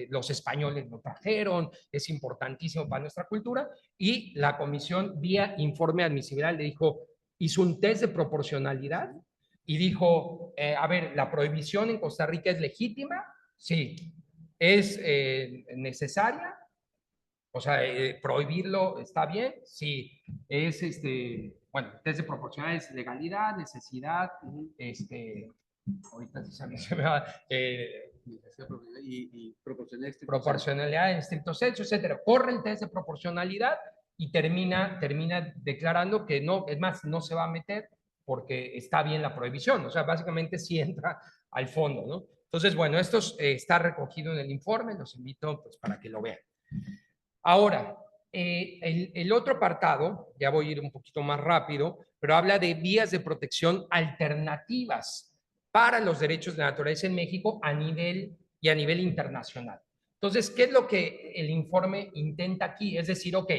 S2: los españoles lo trajeron, es importantísimo para nuestra cultura, y la comisión vía informe de admisibilidad le dijo, hizo un test de proporcionalidad y dijo, a ver, ¿la prohibición en Costa Rica es legítima? Sí. ¿Es necesaria? O sea, prohibirlo está bien, sí. Es bueno, test de proporcionalidad es legalidad, necesidad, ahorita se me va,
S1: y
S2: proporcionalidad en estricto sensu, etcétera. Corre el test de proporcionalidad y termina declarando que no, es más, no se va a meter porque está bien la prohibición. O sea, básicamente sí entra al fondo, ¿no? Entonces, bueno, esto está recogido en el informe, los invito pues, para que lo vean. Ahora, el otro apartado, ya voy a ir un poquito más rápido, pero habla de vías de protección alternativas para los derechos de la naturaleza en México a nivel internacional. Entonces, ¿qué es lo que el informe intenta aquí? Es decir, ok,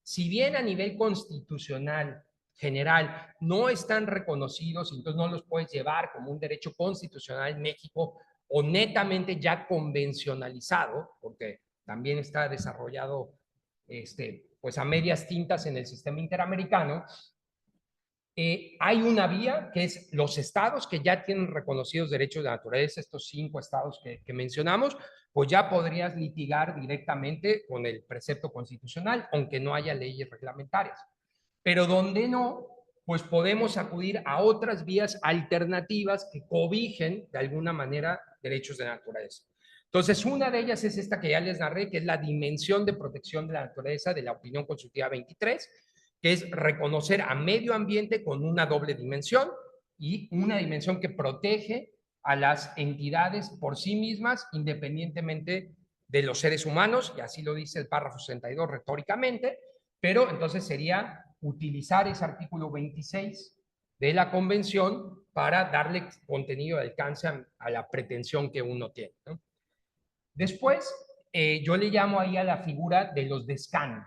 S2: si bien a nivel constitucional general no están reconocidos, entonces no los puedes llevar como un derecho constitucional en México o netamente ya convencionalizado, porque también está desarrollado pues a medias tintas en el sistema interamericano. Hay una vía que es los estados que ya tienen reconocidos derechos de naturaleza, estos 5 estados que mencionamos, pues ya podrías litigar directamente con el precepto constitucional, aunque no haya leyes reglamentarias. Pero donde no, pues podemos acudir a otras vías alternativas que cobijen de alguna manera derechos de naturaleza. Entonces, una de ellas es esta que ya les narré, que es la dimensión de protección de la naturaleza de la opinión consultiva 23, que es reconocer a medio ambiente con una doble dimensión y una dimensión que protege a las entidades por sí mismas, independientemente de los seres humanos, y así lo dice el párrafo 62 retóricamente, pero entonces sería utilizar ese artículo 26 de la convención para darle contenido de alcance a la pretensión que uno tiene, ¿no? Después, yo le llamo ahí a la figura de los DESCAN,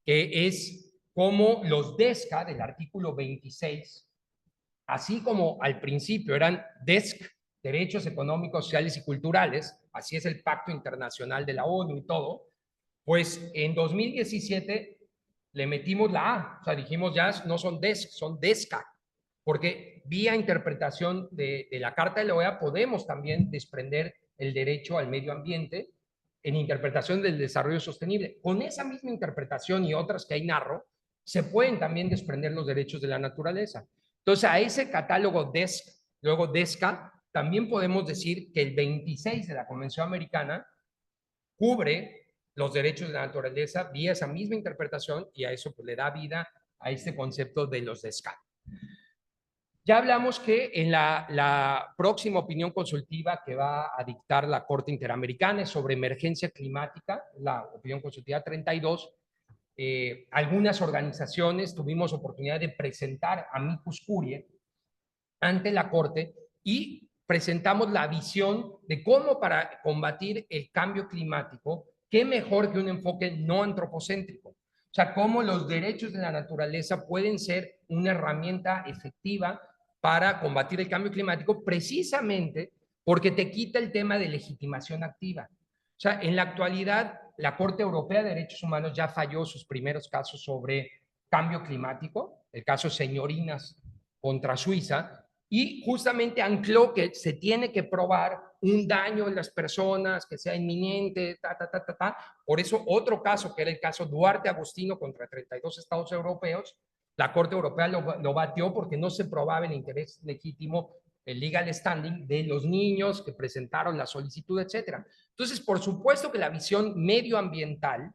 S2: que es como los DESCA del artículo 26, así como al principio eran DESC, Derechos Económicos, Sociales y Culturales, así es el Pacto Internacional de la ONU y todo, pues en 2017 le metimos la A, o sea, dijimos ya no son DESC, son DESCA, porque vía interpretación de la Carta de la OEA podemos también desprender el derecho al medio ambiente en interpretación del desarrollo sostenible. Con esa misma interpretación y otras que hay narro, se pueden también desprender los derechos de la naturaleza. Entonces, a ese catálogo DESC, luego DESCA, también podemos decir que el 26 de la Convención Americana cubre los derechos de la naturaleza vía esa misma interpretación y a eso pues, le da vida a este concepto de los DESCA. Ya hablamos que en la próxima opinión consultiva que va a dictar la Corte Interamericana es sobre emergencia climática, la opinión consultiva 32, algunas organizaciones tuvimos oportunidad de presentar amicus curiae ante la Corte y presentamos la visión de cómo para combatir el cambio climático, qué mejor que un enfoque no antropocéntrico. O sea, cómo los derechos de la naturaleza pueden ser una herramienta efectiva para combatir el cambio climático precisamente porque te quita el tema de legitimación activa. O sea, en la actualidad, la Corte Europea de Derechos Humanos ya falló sus primeros casos sobre cambio climático, el caso Señorinas contra Suiza, y justamente ancló que se tiene que probar un daño en las personas, que sea inminente, Por eso otro caso, que era el caso Duarte Agostino contra 32 estados europeos, la Corte Europea lo batió porque no se probaba el interés legítimo, el legal standing de los niños que presentaron la solicitud, etcétera. Entonces, por supuesto que la visión medioambiental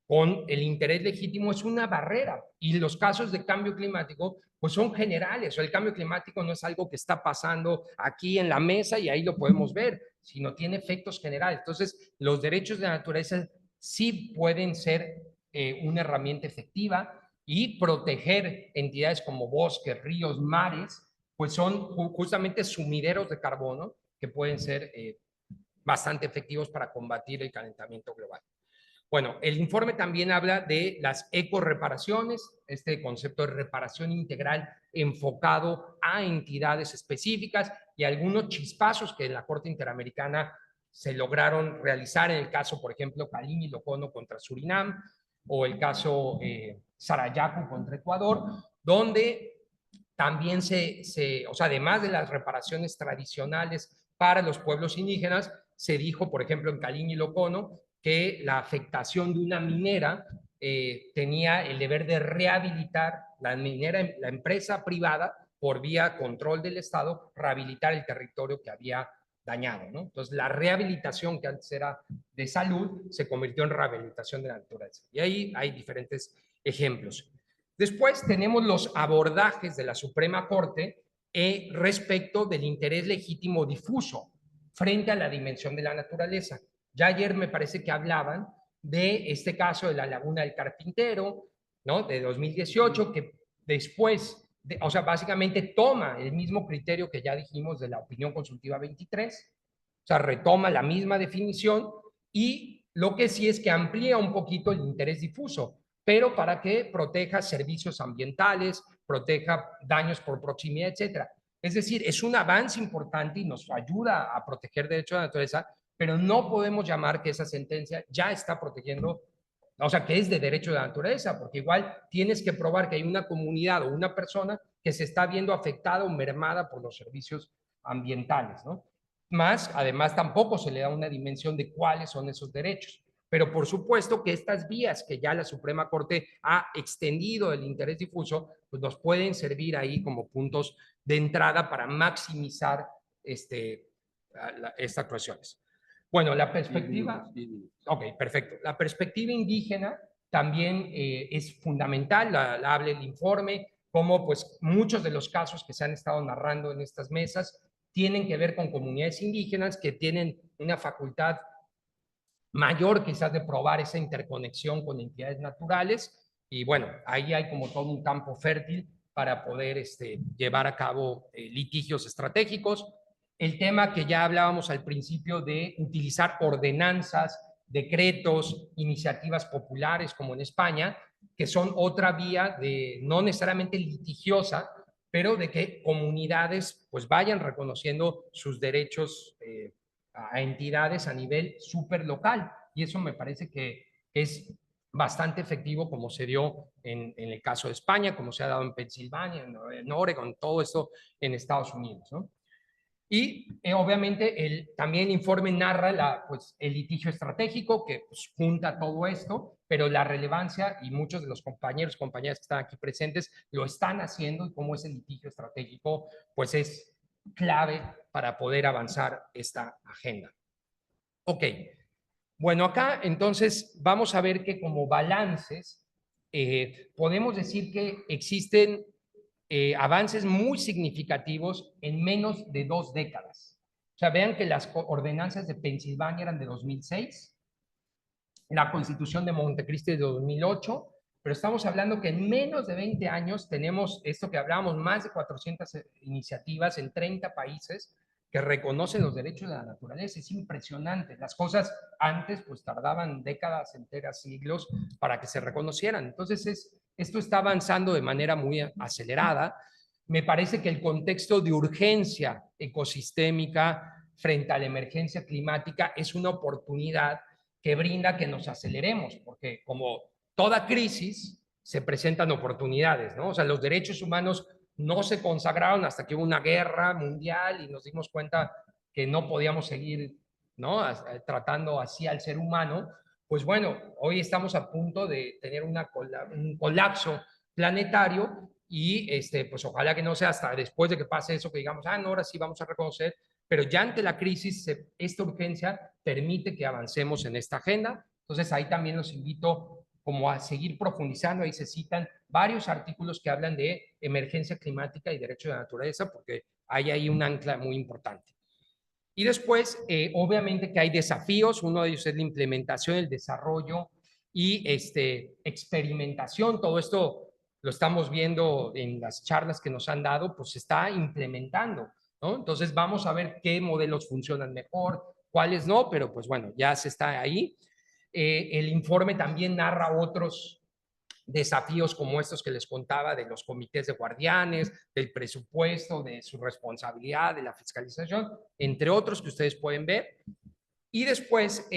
S2: con el interés legítimo es una barrera, y los casos de cambio climático pues son generales. O el cambio climático no es algo que está pasando aquí en la mesa y ahí lo podemos ver, sino tiene efectos generales. Entonces, los derechos de la naturaleza sí pueden ser una herramienta efectiva, y proteger entidades como bosques, ríos, mares, pues son justamente sumideros de carbono que pueden ser bastante efectivos para combatir el calentamiento global. Bueno, el informe también habla de las ecoreparaciones, este concepto de reparación integral enfocado a entidades específicas, y algunos chispazos que en la Corte Interamericana se lograron realizar, en el caso, por ejemplo, Calini y Locono contra Surinam, o el caso Sarayaku contra Ecuador, donde también o sea, además de las reparaciones tradicionales para los pueblos indígenas, se dijo, por ejemplo, en Calini y Locono, que la afectación de una minera tenía el deber de rehabilitar la minera, la empresa privada, por vía control del Estado, rehabilitar el territorio que había dañado, ¿no? Entonces, la rehabilitación, que antes era de salud, se convirtió en rehabilitación de la naturaleza. Y ahí hay diferentes ejemplos. Después tenemos los abordajes de la Suprema Corte respecto del interés legítimo difuso frente a la dimensión de la naturaleza. Ya ayer me parece que hablaban de este caso de la Laguna del Carpintero, ¿no? De 2018, que después, o sea, básicamente toma el mismo criterio que ya dijimos de la opinión consultiva 23, o sea, retoma la misma definición, y lo que sí es que amplía un poquito el interés difuso, pero para que proteja servicios ambientales, proteja daños por proximidad, etcétera. Es decir, es un avance importante y nos ayuda a proteger derechos de la naturaleza, pero no podemos llamar que esa sentencia ya está protegiendo, o sea, que es de derecho de la naturaleza, porque igual tienes que probar que hay una comunidad o una persona que se está viendo afectada o mermada por los servicios ambientales, ¿no? Más, además, tampoco se le da una dimensión de cuáles son esos derechos. Pero por supuesto que estas vías que ya la Suprema Corte ha extendido el interés difuso, pues nos pueden servir ahí como puntos de entrada para maximizar estas actuaciones. Bueno, la perspectiva... Ok, perfecto. La perspectiva indígena también es fundamental, la habla el informe, como pues muchos de los casos que se han estado narrando en estas mesas tienen que ver con comunidades indígenas que tienen una facultad mayor quizás de probar esa interconexión con entidades naturales, y bueno, ahí hay como todo un campo fértil para poder llevar a cabo litigios estratégicos. El tema que ya hablábamos al principio de utilizar ordenanzas, decretos, iniciativas populares como en España, que son otra vía de no necesariamente litigiosa, pero de que comunidades pues vayan reconociendo sus derechos a entidades a nivel súper local, y eso me parece que es bastante efectivo, como se dio en el caso de España, como se ha dado en Pensilvania, en Oregon, todo esto en Estados Unidos, ¿no? Y obviamente también el informe narra pues, el litigio estratégico que pues, junta todo esto, pero la relevancia, y muchos de los compañeros, compañeras que están aquí presentes lo están haciendo, y cómo ese litigio estratégico pues es clave para poder avanzar esta agenda. Ok, bueno, acá entonces vamos a ver que como balances podemos decir que existen avances muy significativos en menos de 2 décadas. O sea, vean que las ordenanzas de Pensilvania eran de 2006, la Constitución de Montecristi de 2008, pero estamos hablando que en menos de 20 años tenemos esto que hablábamos, más de 400 iniciativas en 30 países que reconocen los derechos de la naturaleza. Es impresionante. Las cosas antes pues tardaban décadas enteras, siglos, para que se reconocieran. Entonces esto está avanzando de manera muy acelerada. Me parece que el contexto de urgencia ecosistémica frente a la emergencia climática es una oportunidad que brinda que nos aceleremos, porque como toda crisis se presentan oportunidades, ¿no? O sea, los derechos humanos no se consagraron hasta que hubo una guerra mundial y nos dimos cuenta que no podíamos seguir, ¿no? Tratando así al ser humano. Pues bueno, hoy estamos a punto de tener un colapso planetario y pues ojalá que no sea hasta después de que pase eso que digamos, no, ahora sí vamos a reconocer, pero ya ante la crisis, esta urgencia permite que avancemos en esta agenda. Entonces ahí también los invito como a seguir profundizando. Ahí se citan varios artículos que hablan de emergencia climática y derecho de la naturaleza, porque hay ahí un ancla muy importante. Y después, obviamente que hay desafíos. Uno de ellos es la implementación, el desarrollo y experimentación. Todo esto lo estamos viendo en las charlas que nos han dado, pues se está implementando, ¿no? Entonces vamos a ver qué modelos funcionan mejor, cuáles no, pero pues bueno, ya se está ahí. El informe también narra otros desafíos como estos que les contaba de los comités de guardianes, del presupuesto, de su responsabilidad, de la fiscalización, entre otros que ustedes pueden ver. Y después,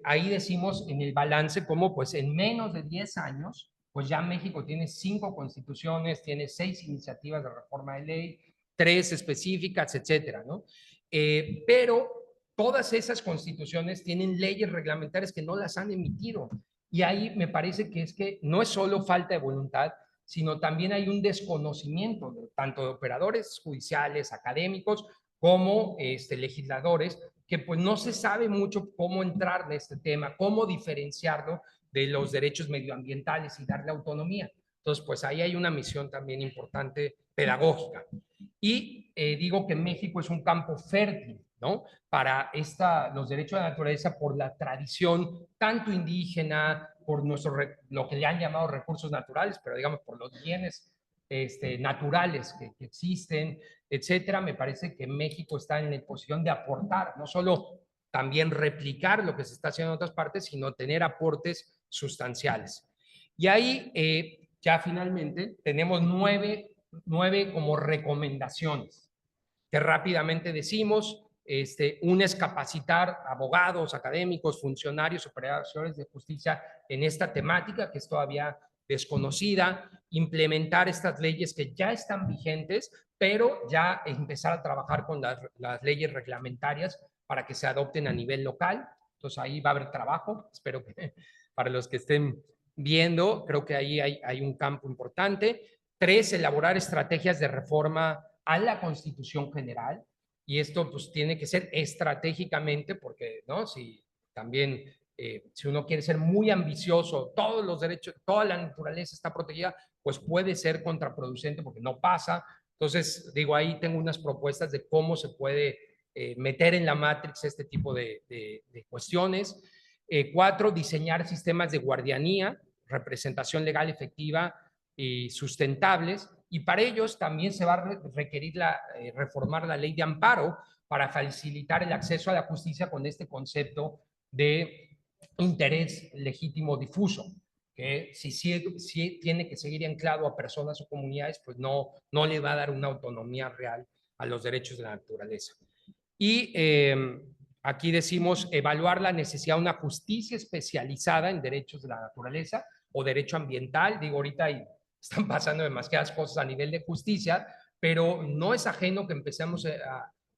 S2: ahí decimos en el balance cómo pues en menos de 10 años, pues ya México tiene 5 constituciones, tiene 6 iniciativas de reforma de ley, 3 específicas, etcétera, ¿no? Pero todas esas constituciones tienen leyes reglamentarias que no las han emitido. Y ahí me parece que es que no es solo falta de voluntad, sino también hay un desconocimiento tanto de operadores judiciales, académicos, como legisladores, que pues no se sabe mucho cómo entrar en este tema, cómo diferenciarlo de los derechos medioambientales y darle autonomía. Entonces, pues ahí hay una misión también importante pedagógica. Y digo que México es un campo fértil, ¿no? Para los derechos de la naturaleza por la tradición tanto indígena, por lo que le han llamado recursos naturales, pero digamos por los bienes naturales que existen, etcétera. Me parece que México está en la posición de aportar, no solo también replicar lo que se está haciendo en otras partes, sino tener aportes sustanciales. Y ahí ya finalmente tenemos nueve como recomendaciones que rápidamente decimos. Una es capacitar abogados, académicos, funcionarios, operadores de justicia en esta temática que es todavía desconocida, implementar estas leyes que ya están vigentes, pero ya empezar a trabajar con las leyes reglamentarias para que se adopten a nivel local. Entonces ahí va a haber trabajo, espero que para los que estén viendo, creo que ahí hay un campo importante. 3, elaborar estrategias de reforma a la Constitución General, y esto pues tiene que ser estratégicamente, porque, ¿no? Si también, si uno quiere ser muy ambicioso, todos los derechos, toda la naturaleza está protegida, pues puede ser contraproducente porque no pasa. Entonces, digo, ahí tengo unas propuestas de cómo se puede meter en la Matrix este tipo de cuestiones. 4, diseñar sistemas de guardianía, representación legal efectiva y sustentables, y para ellos también se va a requerir reformar la ley de amparo para facilitar el acceso a la justicia con este concepto de interés legítimo difuso, que si tiene que seguir anclado a personas o comunidades, pues no le va a dar una autonomía real a los derechos de la naturaleza. Y aquí decimos evaluar la necesidad de una justicia especializada en derechos de la naturaleza o derecho ambiental. Digo, ahorita están pasando demasiadas cosas a nivel de justicia, pero no es ajeno que empecemos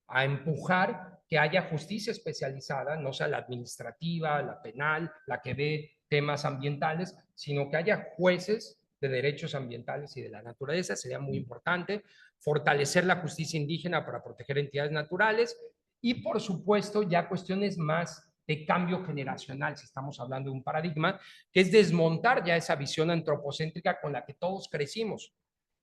S2: a empujar que haya justicia especializada, no sea la administrativa, la penal, la que ve temas ambientales, sino que haya jueces de derechos ambientales y de la naturaleza. Sería muy importante fortalecer la justicia indígena para proteger entidades naturales y, por supuesto, ya cuestiones más de cambio generacional, si estamos hablando de un paradigma, que es desmontar ya esa visión antropocéntrica con la que todos crecimos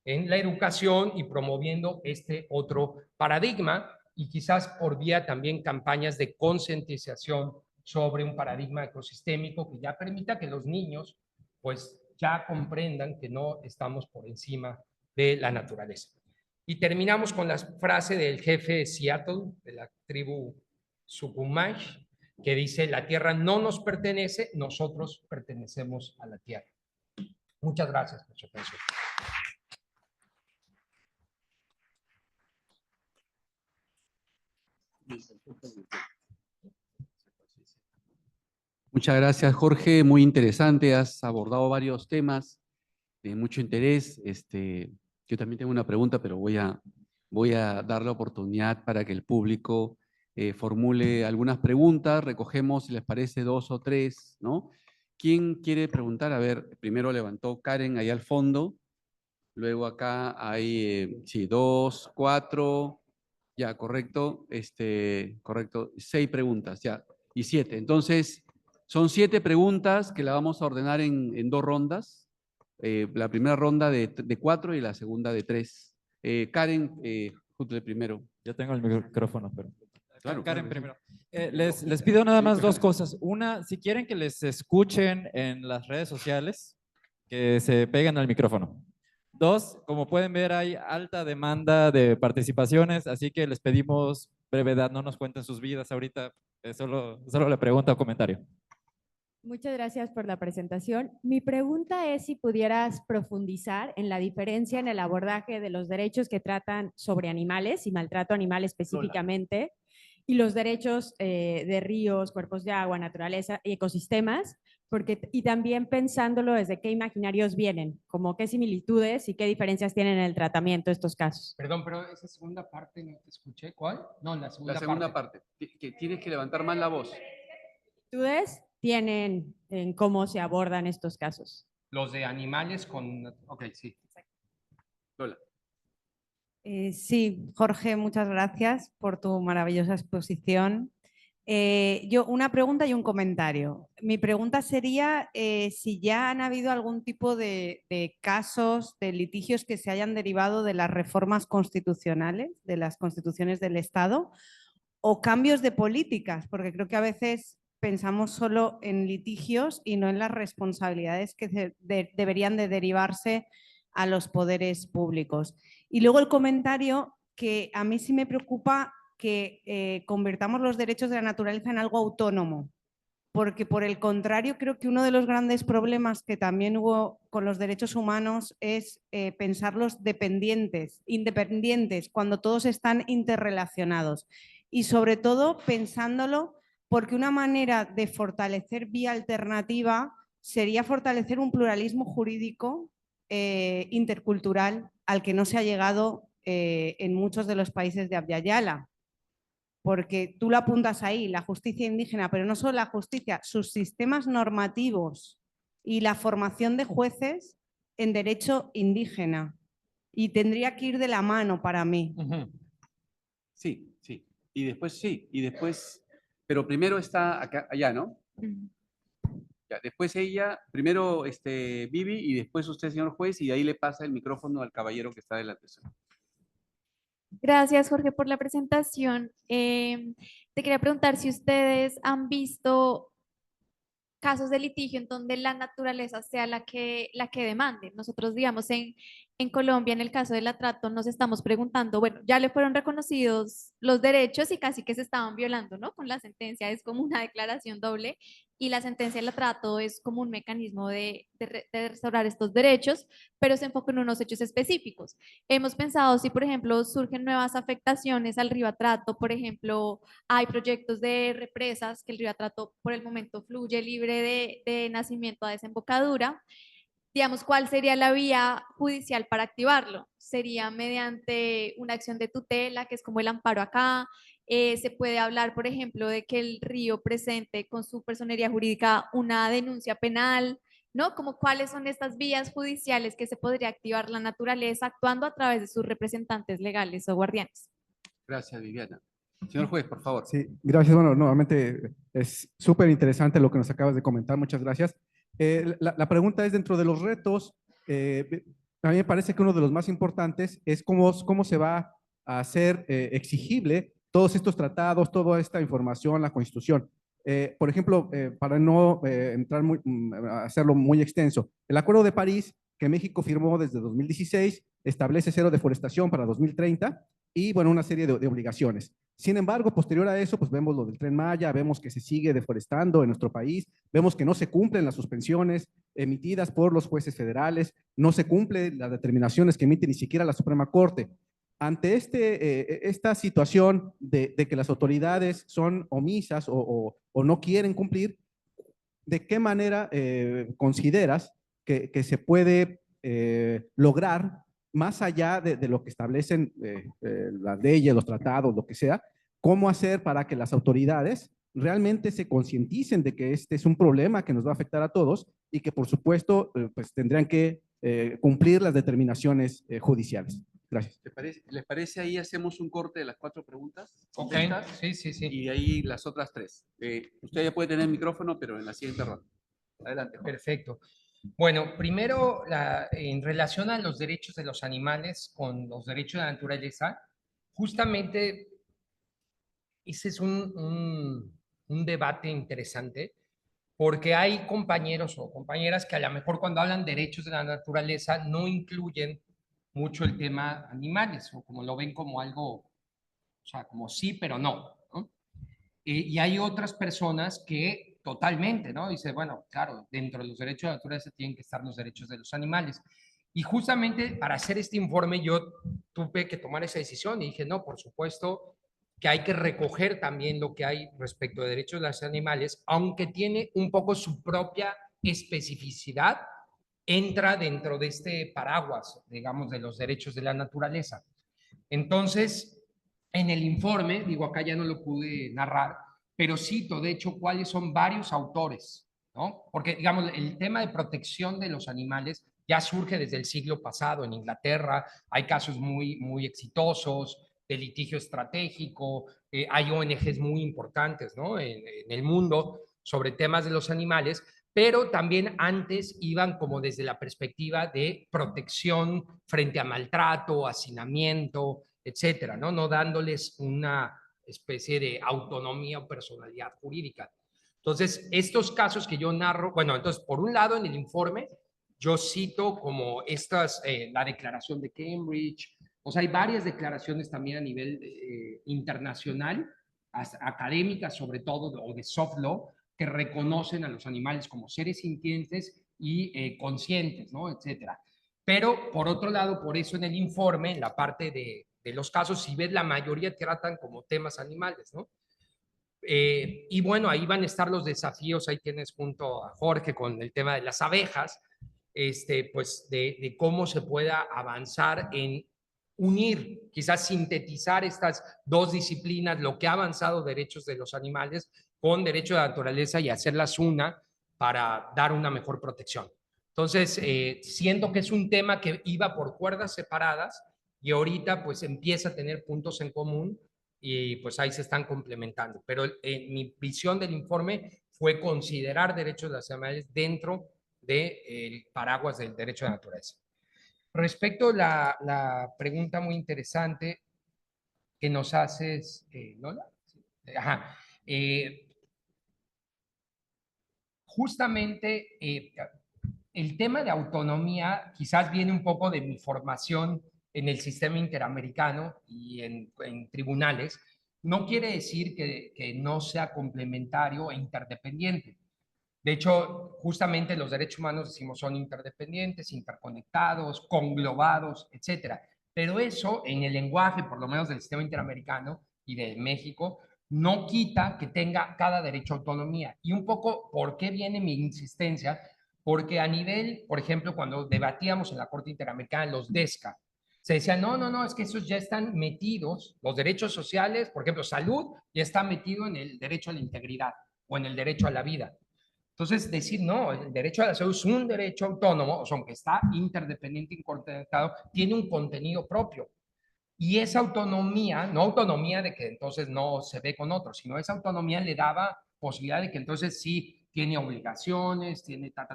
S2: en la educación y promoviendo este otro paradigma, y quizás por vía también campañas de concientización sobre un paradigma ecosistémico que ya permita que los niños pues ya comprendan que no estamos por encima de la naturaleza. Y terminamos con la frase del jefe de Seattle, de la tribu Suquamish, que dice: la tierra no nos pertenece, nosotros pertenecemos a la tierra. Muchas gracias por su atención.
S1: Muchas gracias, Jorge. Muy interesante. Has abordado varios temas de mucho interés. Yo también tengo una pregunta, pero voy a dar la oportunidad para que el público formule algunas preguntas. Recogemos, si les parece, dos o tres, ¿no? ¿Quién quiere preguntar? A ver, primero levantó Karen ahí al fondo. Luego acá hay, sí, dos, cuatro, ya, correcto, correcto, seis preguntas, ya, y siete. Entonces, son siete preguntas que la vamos a ordenar en dos rondas. La primera ronda de cuatro y la segunda de tres. Karen, justo el primero.
S3: Yo tengo el micrófono, pero.
S1: Claro,
S3: Karen
S1: claro que sí.
S3: primero. Les pido nada
S1: Sí,
S3: más dos
S1: claro.
S3: cosas. Una, si quieren que les escuchen en las redes sociales, que se peguen al micrófono. Dos, como pueden ver, hay alta demanda de participaciones, así que les pedimos brevedad, no nos cuenten sus vidas ahorita, solo la pregunta o comentario.
S4: Muchas gracias por la presentación. Mi pregunta es si pudieras profundizar en la diferencia en el abordaje de los derechos que tratan sobre animales y maltrato animal específicamente, y los derechos de ríos, cuerpos de agua, naturaleza y ecosistemas, y también pensándolo desde qué imaginarios vienen, como qué similitudes y qué diferencias tienen en el tratamiento de estos casos.
S2: Perdón, pero esa segunda parte no te escuché. ¿Cuál? No, la segunda,
S1: La segunda parte. Que tienes que levantar más la voz.
S4: ¿Similitudes tienen en cómo se abordan estos casos?
S2: Los de animales con... Ok, sí.
S1: Lola.
S5: Sí, Jorge, muchas gracias por tu maravillosa exposición. Yo una pregunta y un comentario. Mi pregunta sería si ya han habido algún tipo de casos, de litigios que se hayan derivado de las reformas constitucionales, de las constituciones del Estado, o cambios de políticas, porque creo que a veces pensamos solo en litigios y no en las responsabilidades que deberían de derivarse a los poderes públicos. Y luego el comentario que a mí sí me preocupa que convirtamos los derechos de la naturaleza en algo autónomo, porque por el contrario creo que uno de los grandes problemas que también hubo con los derechos humanos es pensarlos dependientes, independientes, cuando todos están interrelacionados. Y sobre todo pensándolo porque una manera de fortalecer vía alternativa sería fortalecer un pluralismo jurídico intercultural al que no se ha llegado en muchos de los países de Abya Yala. Porque tú lo apuntas ahí, la justicia indígena, pero no solo la justicia, sus sistemas normativos y la formación de jueces en derecho indígena. Y tendría que ir de la mano para mí.
S1: Sí, sí. Y después sí, y después, pero primero está acá, allá, ¿no? Ya, después ella, primero Vivi y después usted, señor juez, y de ahí le pasa el micrófono al caballero que está delante.
S6: Gracias, Jorge, por la presentación. Te quería preguntar si ustedes han visto casos de litigio en donde la naturaleza sea la que demande. Nosotros, digamos, en Colombia, en el caso del atrato, nos estamos preguntando, bueno, ya le fueron reconocidos los derechos y casi que se estaban violando, ¿no? Con la sentencia es como una declaración doble y la sentencia del atrato es como un mecanismo de restaurar estos derechos, pero se enfoca en unos hechos específicos. Hemos pensado si, por ejemplo, surgen nuevas afectaciones al río Atrato, por ejemplo, hay proyectos de represas que el río Atrato por el momento fluye libre de nacimiento a desembocadura. Digamos, ¿cuál sería la vía judicial para activarlo? Sería mediante una acción de tutela, que es como el amparo acá. Se puede hablar, por ejemplo, de que el río presente con su personería jurídica una denuncia penal, ¿no? Como cuáles son estas vías judiciales que se podría activar la naturaleza actuando a través de sus representantes legales o guardianes.
S1: Gracias, Viviana. Señor juez, por favor.
S7: Sí, gracias. Bueno, nuevamente es súper interesante lo que nos acabas de comentar. Muchas gracias. La pregunta es, dentro de los retos, a mí me parece que uno de los más importantes es cómo se va a hacer exigible todos estos tratados, toda esta información, la Constitución. Por ejemplo, para no entrar a hacerlo muy extenso, el Acuerdo de París que México firmó desde 2016 establece cero deforestación para 2030 y, bueno, una serie de obligaciones. Sin embargo, posterior a eso, pues vemos lo del Tren Maya, vemos que se sigue deforestando en nuestro país, vemos que no se cumplen las suspensiones emitidas por los jueces federales, no se cumplen las determinaciones que emite ni siquiera la Suprema Corte. Ante esta situación de que las autoridades son omisas o no quieren cumplir, ¿de qué manera consideras que se puede lograr más allá de lo que establecen las leyes, los tratados, lo que sea, cómo hacer para que las autoridades realmente se concienticen de que este es un problema que nos va a afectar a todos y que, por supuesto, pues tendrán que cumplir las determinaciones judiciales. Gracias.
S1: ¿Les parece ahí hacemos un corte de las 4 preguntas?
S2: Ok,
S1: ¿Contestas?
S2: sí.
S1: Y ahí las otras 3. Usted ya puede tener el micrófono, pero en la siguiente ronda. Adelante, Jorge.
S2: Perfecto. Bueno, primero, en relación a los derechos de los animales con los derechos de la naturaleza, justamente ese es un debate interesante, porque hay compañeros o compañeras que a lo mejor cuando hablan derechos de la naturaleza no incluyen mucho el tema animales, o como lo ven como algo, o sea, como sí, pero no, ¿no? Y hay otras personas que totalmente, ¿no? Dice, bueno, claro, dentro de los derechos de la naturaleza tienen que estar los derechos de los animales. Y justamente para hacer este informe yo tuve que tomar esa decisión y dije, no, por supuesto que hay que recoger también lo que hay respecto de derechos de los animales, aunque tiene un poco su propia especificidad, entra dentro de este paraguas, digamos, de los derechos de la naturaleza. Entonces, en el informe, digo, acá ya no lo pude narrar, pero cito, de hecho, cuáles son varios autores, ¿no? Porque, digamos, el tema de protección de los animales ya surge desde el siglo pasado en Inglaterra, hay casos muy exitosos de litigio estratégico, hay ONGs muy importantes, ¿no? En el mundo sobre temas de los animales, pero también antes iban como desde la perspectiva de protección frente a maltrato, hacinamiento, etcétera, ¿no? No dándoles una especie de autonomía o personalidad jurídica. Entonces, estos casos que yo narro, bueno, entonces, por un lado, en el informe, yo cito como estas, la declaración de Cambridge, o sea, hay varias declaraciones también a nivel internacional, académicas sobre todo, o de soft law, que reconocen a los animales como seres sintientes y conscientes, ¿no? Etcétera. Pero, por otro lado, por eso en el informe, en la parte de los casos, si ves, la mayoría tratan como temas animales, ¿no? Y bueno, ahí van a estar los desafíos, ahí tienes junto a Jorge con el tema de las abejas, pues de cómo se pueda avanzar en unir, quizás sintetizar estas dos disciplinas, lo que ha avanzado derechos de los animales con derecho de la naturaleza y hacerlas una para dar una mejor protección. Entonces, siento que es un tema que iba por cuerdas separadas y ahorita pues empieza a tener puntos en común y pues ahí se están complementando. Pero mi visión del informe fue considerar derechos de los animales dentro del paraguas del derecho de la naturaleza. Respecto a la pregunta muy interesante que nos haces, Lola, ajá, justamente el tema de autonomía quizás viene un poco de mi formación en el sistema interamericano y en tribunales. No quiere decir que no sea complementario e interdependiente. De hecho, justamente los derechos humanos, decimos, son interdependientes, interconectados, conglobados, etcétera. Pero eso, en el lenguaje, por lo menos del sistema interamericano y de México, no quita que tenga cada derecho a autonomía. Y un poco, ¿por qué viene mi insistencia? Porque a nivel, por ejemplo, cuando debatíamos en la Corte Interamericana los DESCA, se decía, no, es que esos ya están metidos, los derechos sociales, por ejemplo, salud, ya está metido en el derecho a la integridad o en el derecho a la vida. Entonces, decir, no, el derecho a la salud es un derecho autónomo, o sea, aunque está interdependiente y interconectado, tiene un contenido propio. Y esa autonomía, no autonomía de que entonces no se ve con otros, sino esa autonomía le daba posibilidad de que entonces sí tiene obligaciones, tiene ta.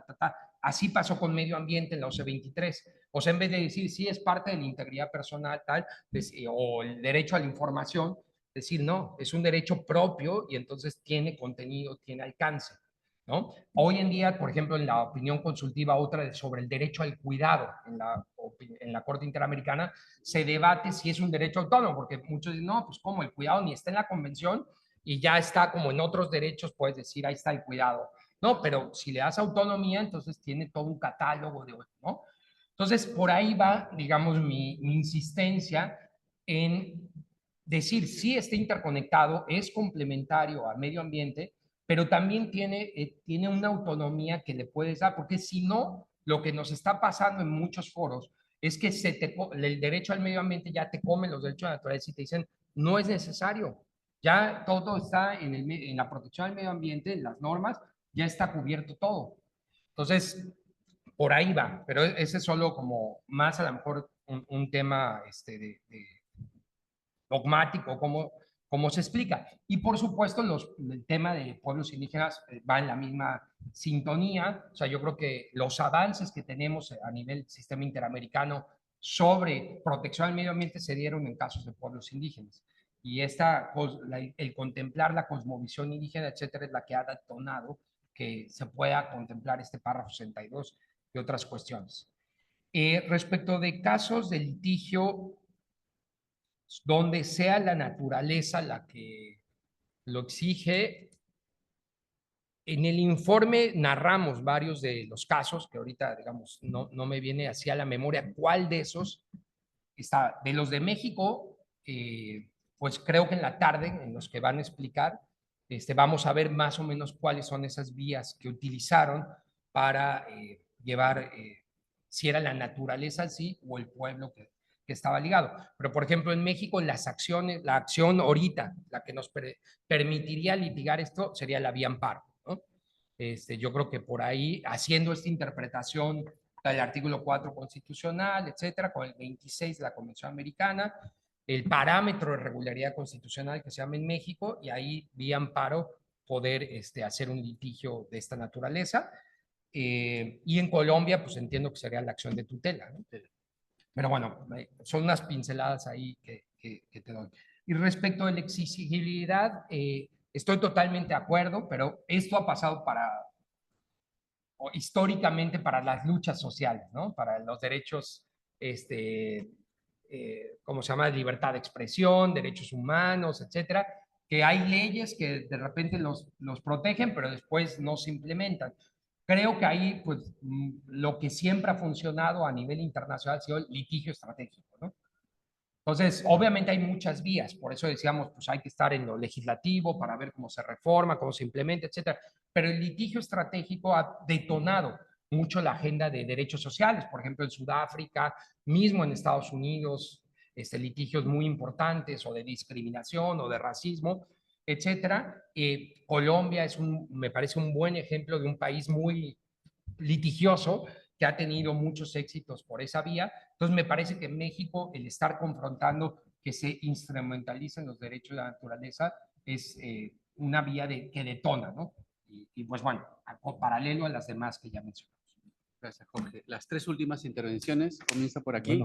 S2: Así pasó con medio ambiente en la OCE 23. O sea, en vez de decir sí es parte de la integridad personal, tal, o el derecho a la información, decir no, es un derecho propio y entonces tiene contenido, tiene alcance, ¿no? Hoy en día, por ejemplo, en la opinión consultiva, otra sobre el derecho al cuidado en la Corte Interamericana, se debate si es un derecho autónomo, porque muchos dicen, no, pues como el cuidado ni está en la convención y ya está como en otros derechos, puedes decir, ahí está el cuidado. No, pero si le das autonomía, entonces tiene todo un catálogo de, ¿no? Entonces, por ahí va, digamos, mi insistencia en decir, sí está interconectado, es complementario al medio ambiente, pero también tiene una autonomía que le puedes dar, porque si no, lo que nos está pasando en muchos foros es que el derecho al medio ambiente ya te come los derechos naturales y te dicen, no es necesario. Ya todo está en la protección del medio ambiente, en las normas, ya está cubierto todo. Entonces, por ahí va, pero ese es solo como más a lo mejor un tema dogmático, cómo se explica. Y por supuesto, el tema de pueblos indígenas va en la misma sintonía. O sea, yo creo que los avances que tenemos a nivel sistema interamericano sobre protección al medio ambiente se dieron en casos de pueblos indígenas. Y el contemplar la cosmovisión indígena, etcétera, es la que ha detonado que se pueda contemplar este párrafo 62 y otras cuestiones. Respecto de casos de litigio donde sea la naturaleza la que lo exige, en el informe narramos varios de los casos, que ahorita, digamos, no me viene así a la memoria cuál de esos está. De los de México, pues creo que en la tarde, en los que van a explicar, vamos a ver más o menos cuáles son esas vías que utilizaron para llevar, si era la naturaleza en sí o el pueblo que estaba ligado. Pero, por ejemplo, en México, las acciones, la acción ahorita, la que nos permitiría litigar esto, sería la vía amparo, ¿no? Yo creo que por ahí, haciendo esta interpretación del artículo 4 constitucional, etcétera, con el 26 de la Convención Americana, el parámetro de regularidad constitucional que se llama en México, y ahí, vía amparo, poder hacer un litigio de esta naturaleza. Y en Colombia, pues entiendo que sería la acción de tutela, ¿no? Pero bueno, son unas pinceladas ahí que te doy. Y respecto a la exigibilidad, estoy totalmente de acuerdo, pero esto ha pasado históricamente para las luchas sociales, ¿no? Para los derechos, ¿cómo se llama? Libertad de expresión, derechos humanos, etcétera, que hay leyes que de repente los protegen, pero después no se implementan. Creo que ahí, pues, lo que siempre ha funcionado a nivel internacional ha sido el litigio estratégico, ¿no? Entonces, obviamente hay muchas vías, por eso decíamos, pues hay que estar en lo legislativo para ver cómo se reforma, cómo se implementa, etcétera. Pero el litigio estratégico ha detonado mucho la agenda de derechos sociales, por ejemplo, en Sudáfrica, mismo en Estados Unidos, litigios muy importantes o de discriminación o de racismo, etcétera. Colombia me parece un buen ejemplo de un país muy litigioso que ha tenido muchos éxitos por esa vía. Entonces, me parece que en México el estar confrontando que se instrumentalicen los derechos de la naturaleza es una vía que detona, ¿no? Y pues bueno, paralelo a las demás que ya mencionamos.
S1: Gracias, Jorge. Las tres últimas intervenciones, comienza por aquí.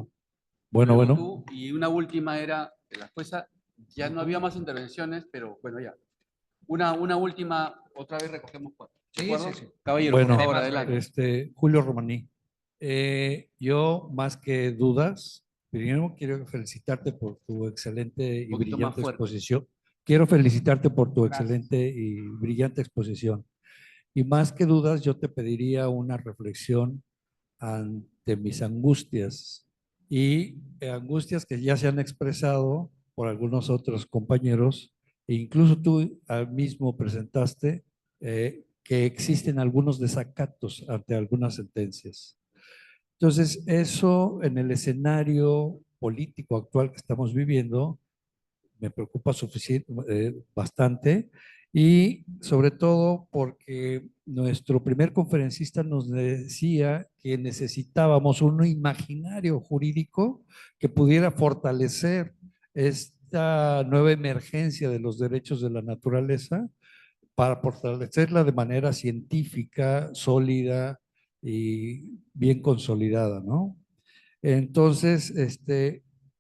S8: Bueno.
S1: Luego tú, y una última era de la jueza. Ya no había más intervenciones, pero bueno, ya. Una última, otra vez recogemos cuatro.
S2: Sí.
S1: Caballero, por favor, adelante.
S8: Julio Romaní. Yo, más que dudas, primero quiero felicitarte por tu excelente y brillante exposición. Quiero felicitarte por tu excelente y brillante exposición. Y más que dudas, yo te pediría una reflexión ante mis angustias y angustias que ya se han expresado por algunos otros compañeros, e incluso tú mismo presentaste que existen algunos desacatos ante algunas sentencias. Entonces, eso en el escenario político actual que estamos viviendo me preocupa bastante, y sobre todo porque nuestro primer conferencista nos decía que necesitábamos un imaginario jurídico que pudiera fortalecer esta nueva emergencia de los derechos de la naturaleza para fortalecerla de manera científica, sólida y bien consolidada, ¿no? Entonces,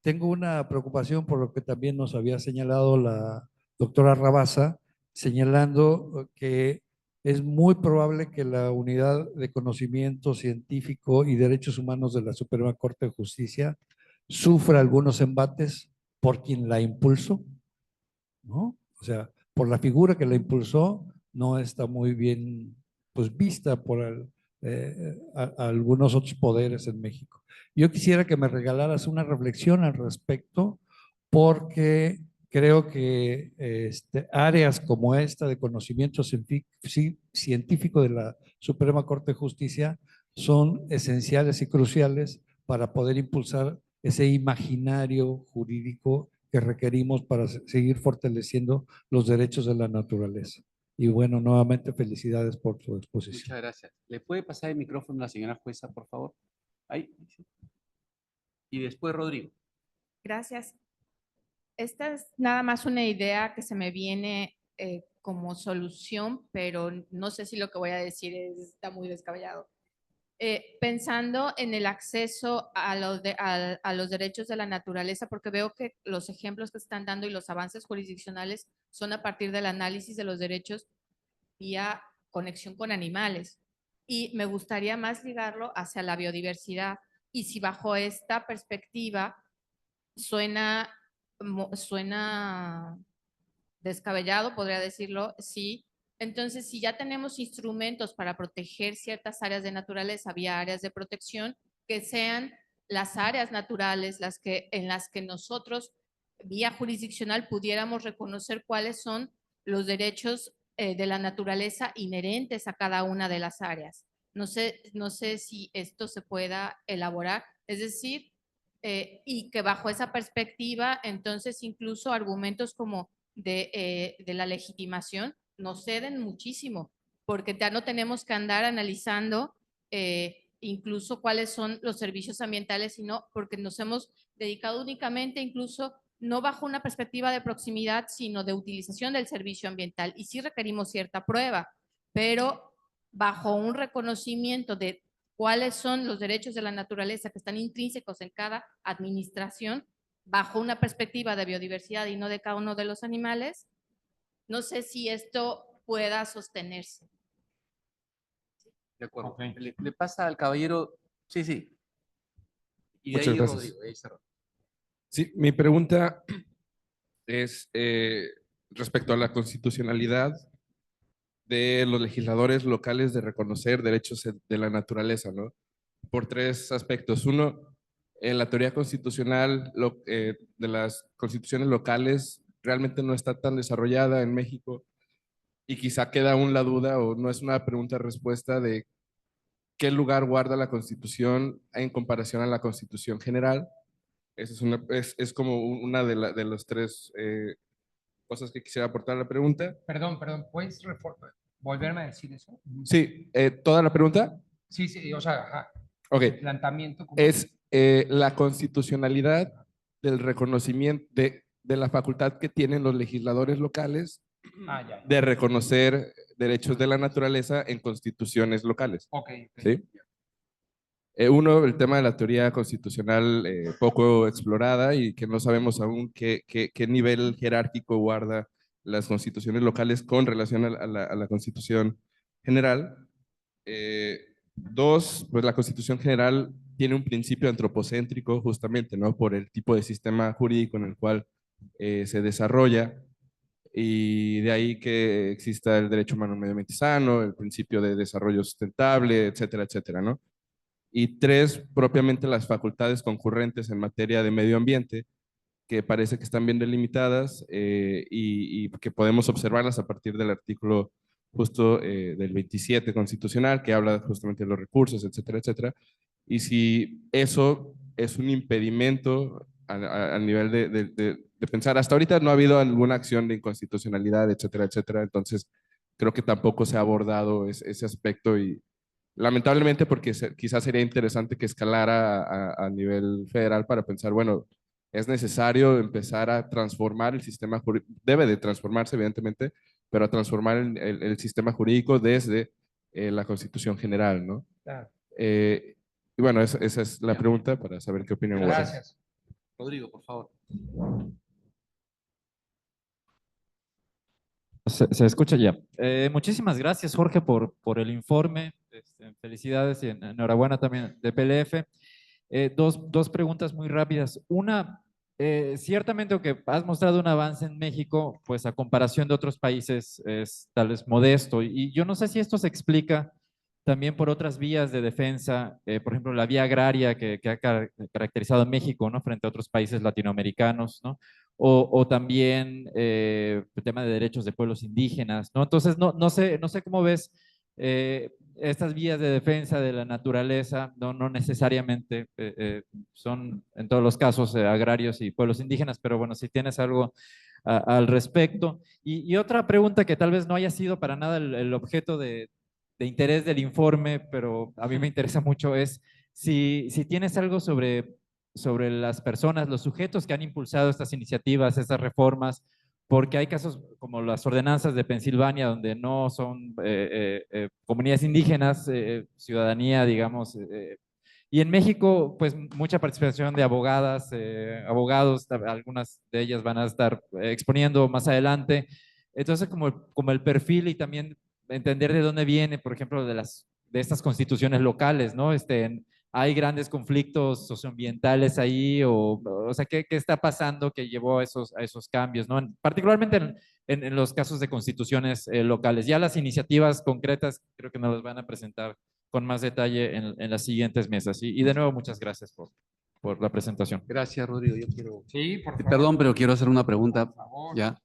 S8: tengo una preocupación por lo que también nos había señalado la doctora Rabasa, señalando que es muy probable que la Unidad de Conocimiento Científico y Derechos Humanos de la Suprema Corte de Justicia sufra algunos embates por quien la impulsó, ¿no? O sea, por la figura que la impulsó, no está muy bien, pues, vista por algunos otros poderes en México. Yo quisiera que me regalaras una reflexión al respecto, porque creo que áreas como esta de conocimiento científico de la Suprema Corte de Justicia son esenciales y cruciales para poder impulsar ese imaginario jurídico que requerimos para seguir fortaleciendo los derechos de la naturaleza. Y bueno, nuevamente felicidades por su exposición.
S1: Muchas gracias. ¿Le puede pasar el micrófono a la señora jueza, por favor? Ahí. Y después Rodrigo.
S9: Gracias. Esta es nada más una idea que se me viene como solución, pero no sé si lo que voy a decir está muy descabellado. Pensando en el acceso a los derechos de la naturaleza, porque veo que los ejemplos que están dando y los avances jurisdiccionales son a partir del análisis de los derechos vía conexión con animales. Y me gustaría más ligarlo hacia la biodiversidad. Y si bajo esta perspectiva suena descabellado, podría decirlo, sí. Entonces, si ya tenemos instrumentos para proteger ciertas áreas de naturaleza vía áreas de protección, que sean las áreas naturales en las que nosotros, vía jurisdiccional, pudiéramos reconocer cuáles son los derechos de la naturaleza inherentes a cada una de las áreas. No sé si esto se pueda elaborar, es decir, y que bajo esa perspectiva, entonces incluso argumentos como de la legitimación nos ceden muchísimo, porque ya no tenemos que andar analizando incluso cuáles son los servicios ambientales, sino porque nos hemos dedicado únicamente incluso no bajo una perspectiva de proximidad, sino de utilización del servicio ambiental. Y sí requerimos cierta prueba, pero bajo un reconocimiento de cuáles son los derechos de la naturaleza que están intrínsecos en cada administración, bajo una perspectiva de biodiversidad y no de cada uno de los animales, no sé si esto pueda sostenerse.
S1: De acuerdo. Okay. Le pasa al caballero. Sí, sí. Y de
S10: Muchas
S1: ahí
S10: gracias.
S1: Rodrigo. Ahí cerró.
S10: Sí, mi pregunta es respecto a la constitucionalidad de los legisladores locales de reconocer derechos de la naturaleza, ¿no? Por tres aspectos. Uno, en la teoría constitucional de las constituciones locales realmente no está tan desarrollada en México y quizá queda aún la duda o no es una pregunta-respuesta de qué lugar guarda la Constitución en comparación a la Constitución General. Esa es como una de las tres cosas que quisiera aportar a la pregunta.
S2: Perdón, ¿puedes volverme a decir eso?
S10: Sí, ¿toda la pregunta?
S2: Sí, o sea, ajá.
S10: Ok.
S2: Planteamiento.
S10: Es la constitucionalidad del reconocimiento de la facultad que tienen los legisladores locales de reconocer derechos de la naturaleza en constituciones locales.
S2: Okay.
S10: ¿Sí? Uno, el tema de la teoría constitucional poco explorada y que no sabemos aún qué nivel jerárquico guarda las constituciones locales con relación a la Constitución General. Dos, pues la Constitución General tiene un principio antropocéntrico justamente, ¿no? Por el tipo de sistema jurídico en el cual se desarrolla y de ahí que exista el derecho humano medioambiente sano, el principio de desarrollo sustentable, etcétera, etcétera, ¿no? Y tres, propiamente las facultades concurrentes en materia de medio ambiente, que parece que están bien delimitadas y que podemos observarlas a partir del artículo justo del 27 constitucional, que habla justamente de los recursos, etcétera, etcétera. Y si eso es un impedimento a nivel de pensar, hasta ahorita no ha habido alguna acción de inconstitucionalidad, etcétera, etcétera. Entonces, creo que tampoco se ha abordado ese aspecto y lamentablemente porque quizás sería interesante que escalara a nivel federal para pensar, bueno, es necesario empezar a transformar el sistema jurídico, debe de transformarse evidentemente, pero a transformar el sistema jurídico desde la Constitución General, ¿no?
S2: Claro.
S10: Y bueno, esa es la pregunta para saber qué opinión.
S2: Gracias.
S1: Rodrigo, por favor.
S3: Se escucha ya. Muchísimas gracias, Jorge, por el informe. Felicidades y enhorabuena también de PLF. Dos preguntas muy rápidas. Una, ciertamente, aunque has mostrado un avance en México, pues a comparación de otros países es tal vez modesto. Y yo no sé si esto se explica también por otras vías de defensa, por ejemplo, la vía agraria que ha caracterizado a México, ¿no? Frente a otros países latinoamericanos, ¿no? O también el tema de derechos de pueblos indígenas, ¿no? Entonces, no sé cómo ves estas vías de defensa de la naturaleza no necesariamente son en todos los casos agrarios y pueblos indígenas, pero bueno, si tienes algo al respecto. Y otra pregunta que tal vez no haya sido para nada el objeto de interés del informe, pero a mí me interesa mucho es si tienes algo sobre las personas, los sujetos que han impulsado estas iniciativas, estas reformas, porque hay casos como las ordenanzas de Pensilvania, donde no son comunidades indígenas, ciudadanía, digamos, y en México, pues mucha participación de abogadas, abogados, algunas de ellas van a estar exponiendo más adelante. Entonces, como el perfil y también entender de dónde viene, por ejemplo, de estas constituciones locales, ¿no? Hay grandes conflictos socioambientales ahí, o sea, ¿qué está pasando que llevó a esos cambios, ¿no? Particularmente en los casos de constituciones locales. Ya las iniciativas concretas creo que nos las van a presentar con más detalle en las siguientes mesas. Y de nuevo, muchas gracias por la presentación.
S1: Gracias, Rodrigo. Yo quiero...
S2: Sí, por favor.
S1: Perdón, pero quiero hacer una pregunta. Por favor. ¿Ya?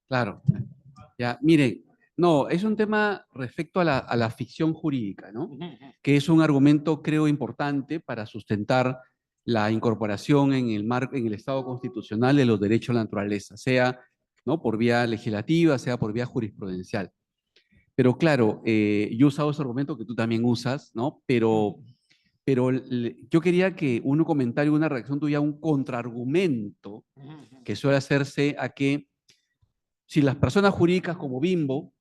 S1: Claro. Ya, miren, no, es un tema respecto a la ficción jurídica, ¿no? Que es un argumento, creo, importante para sustentar la incorporación en el Estado constitucional de los derechos a la naturaleza, sea, ¿no?, por vía legislativa, sea por vía jurisprudencial. Pero claro, yo he usado ese argumento que tú también usas, ¿no? Pero yo quería que un comentario, una reacción tuya, un contraargumento que suele hacerse a que si las personas jurídicas como Bimbo,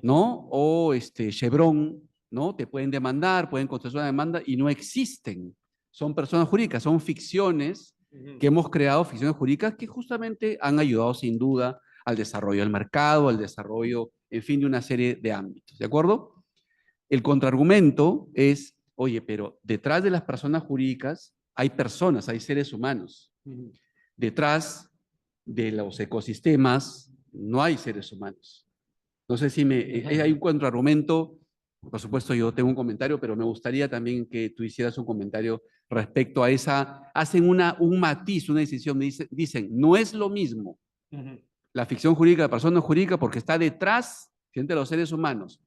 S1: ¿no?, o Chevron, ¿no?, te pueden demandar, pueden construir una demanda y no existen. Son personas jurídicas, son ficciones que hemos creado, ficciones jurídicas que justamente han ayudado sin duda al desarrollo del mercado, al desarrollo, en fin, de una serie de ámbitos, ¿de acuerdo? El contraargumento es, oye, pero detrás de las personas jurídicas hay personas, hay seres humanos. Detrás de los ecosistemas no hay seres humanos. No sé si hay un contraargumento. Por supuesto, yo tengo un comentario, pero me gustaría también que tú hicieras un comentario respecto a esa. Hacen un matiz, una decisión. Dicen, no es lo mismo la ficción jurídica, la persona jurídica, porque está detrás de los seres humanos.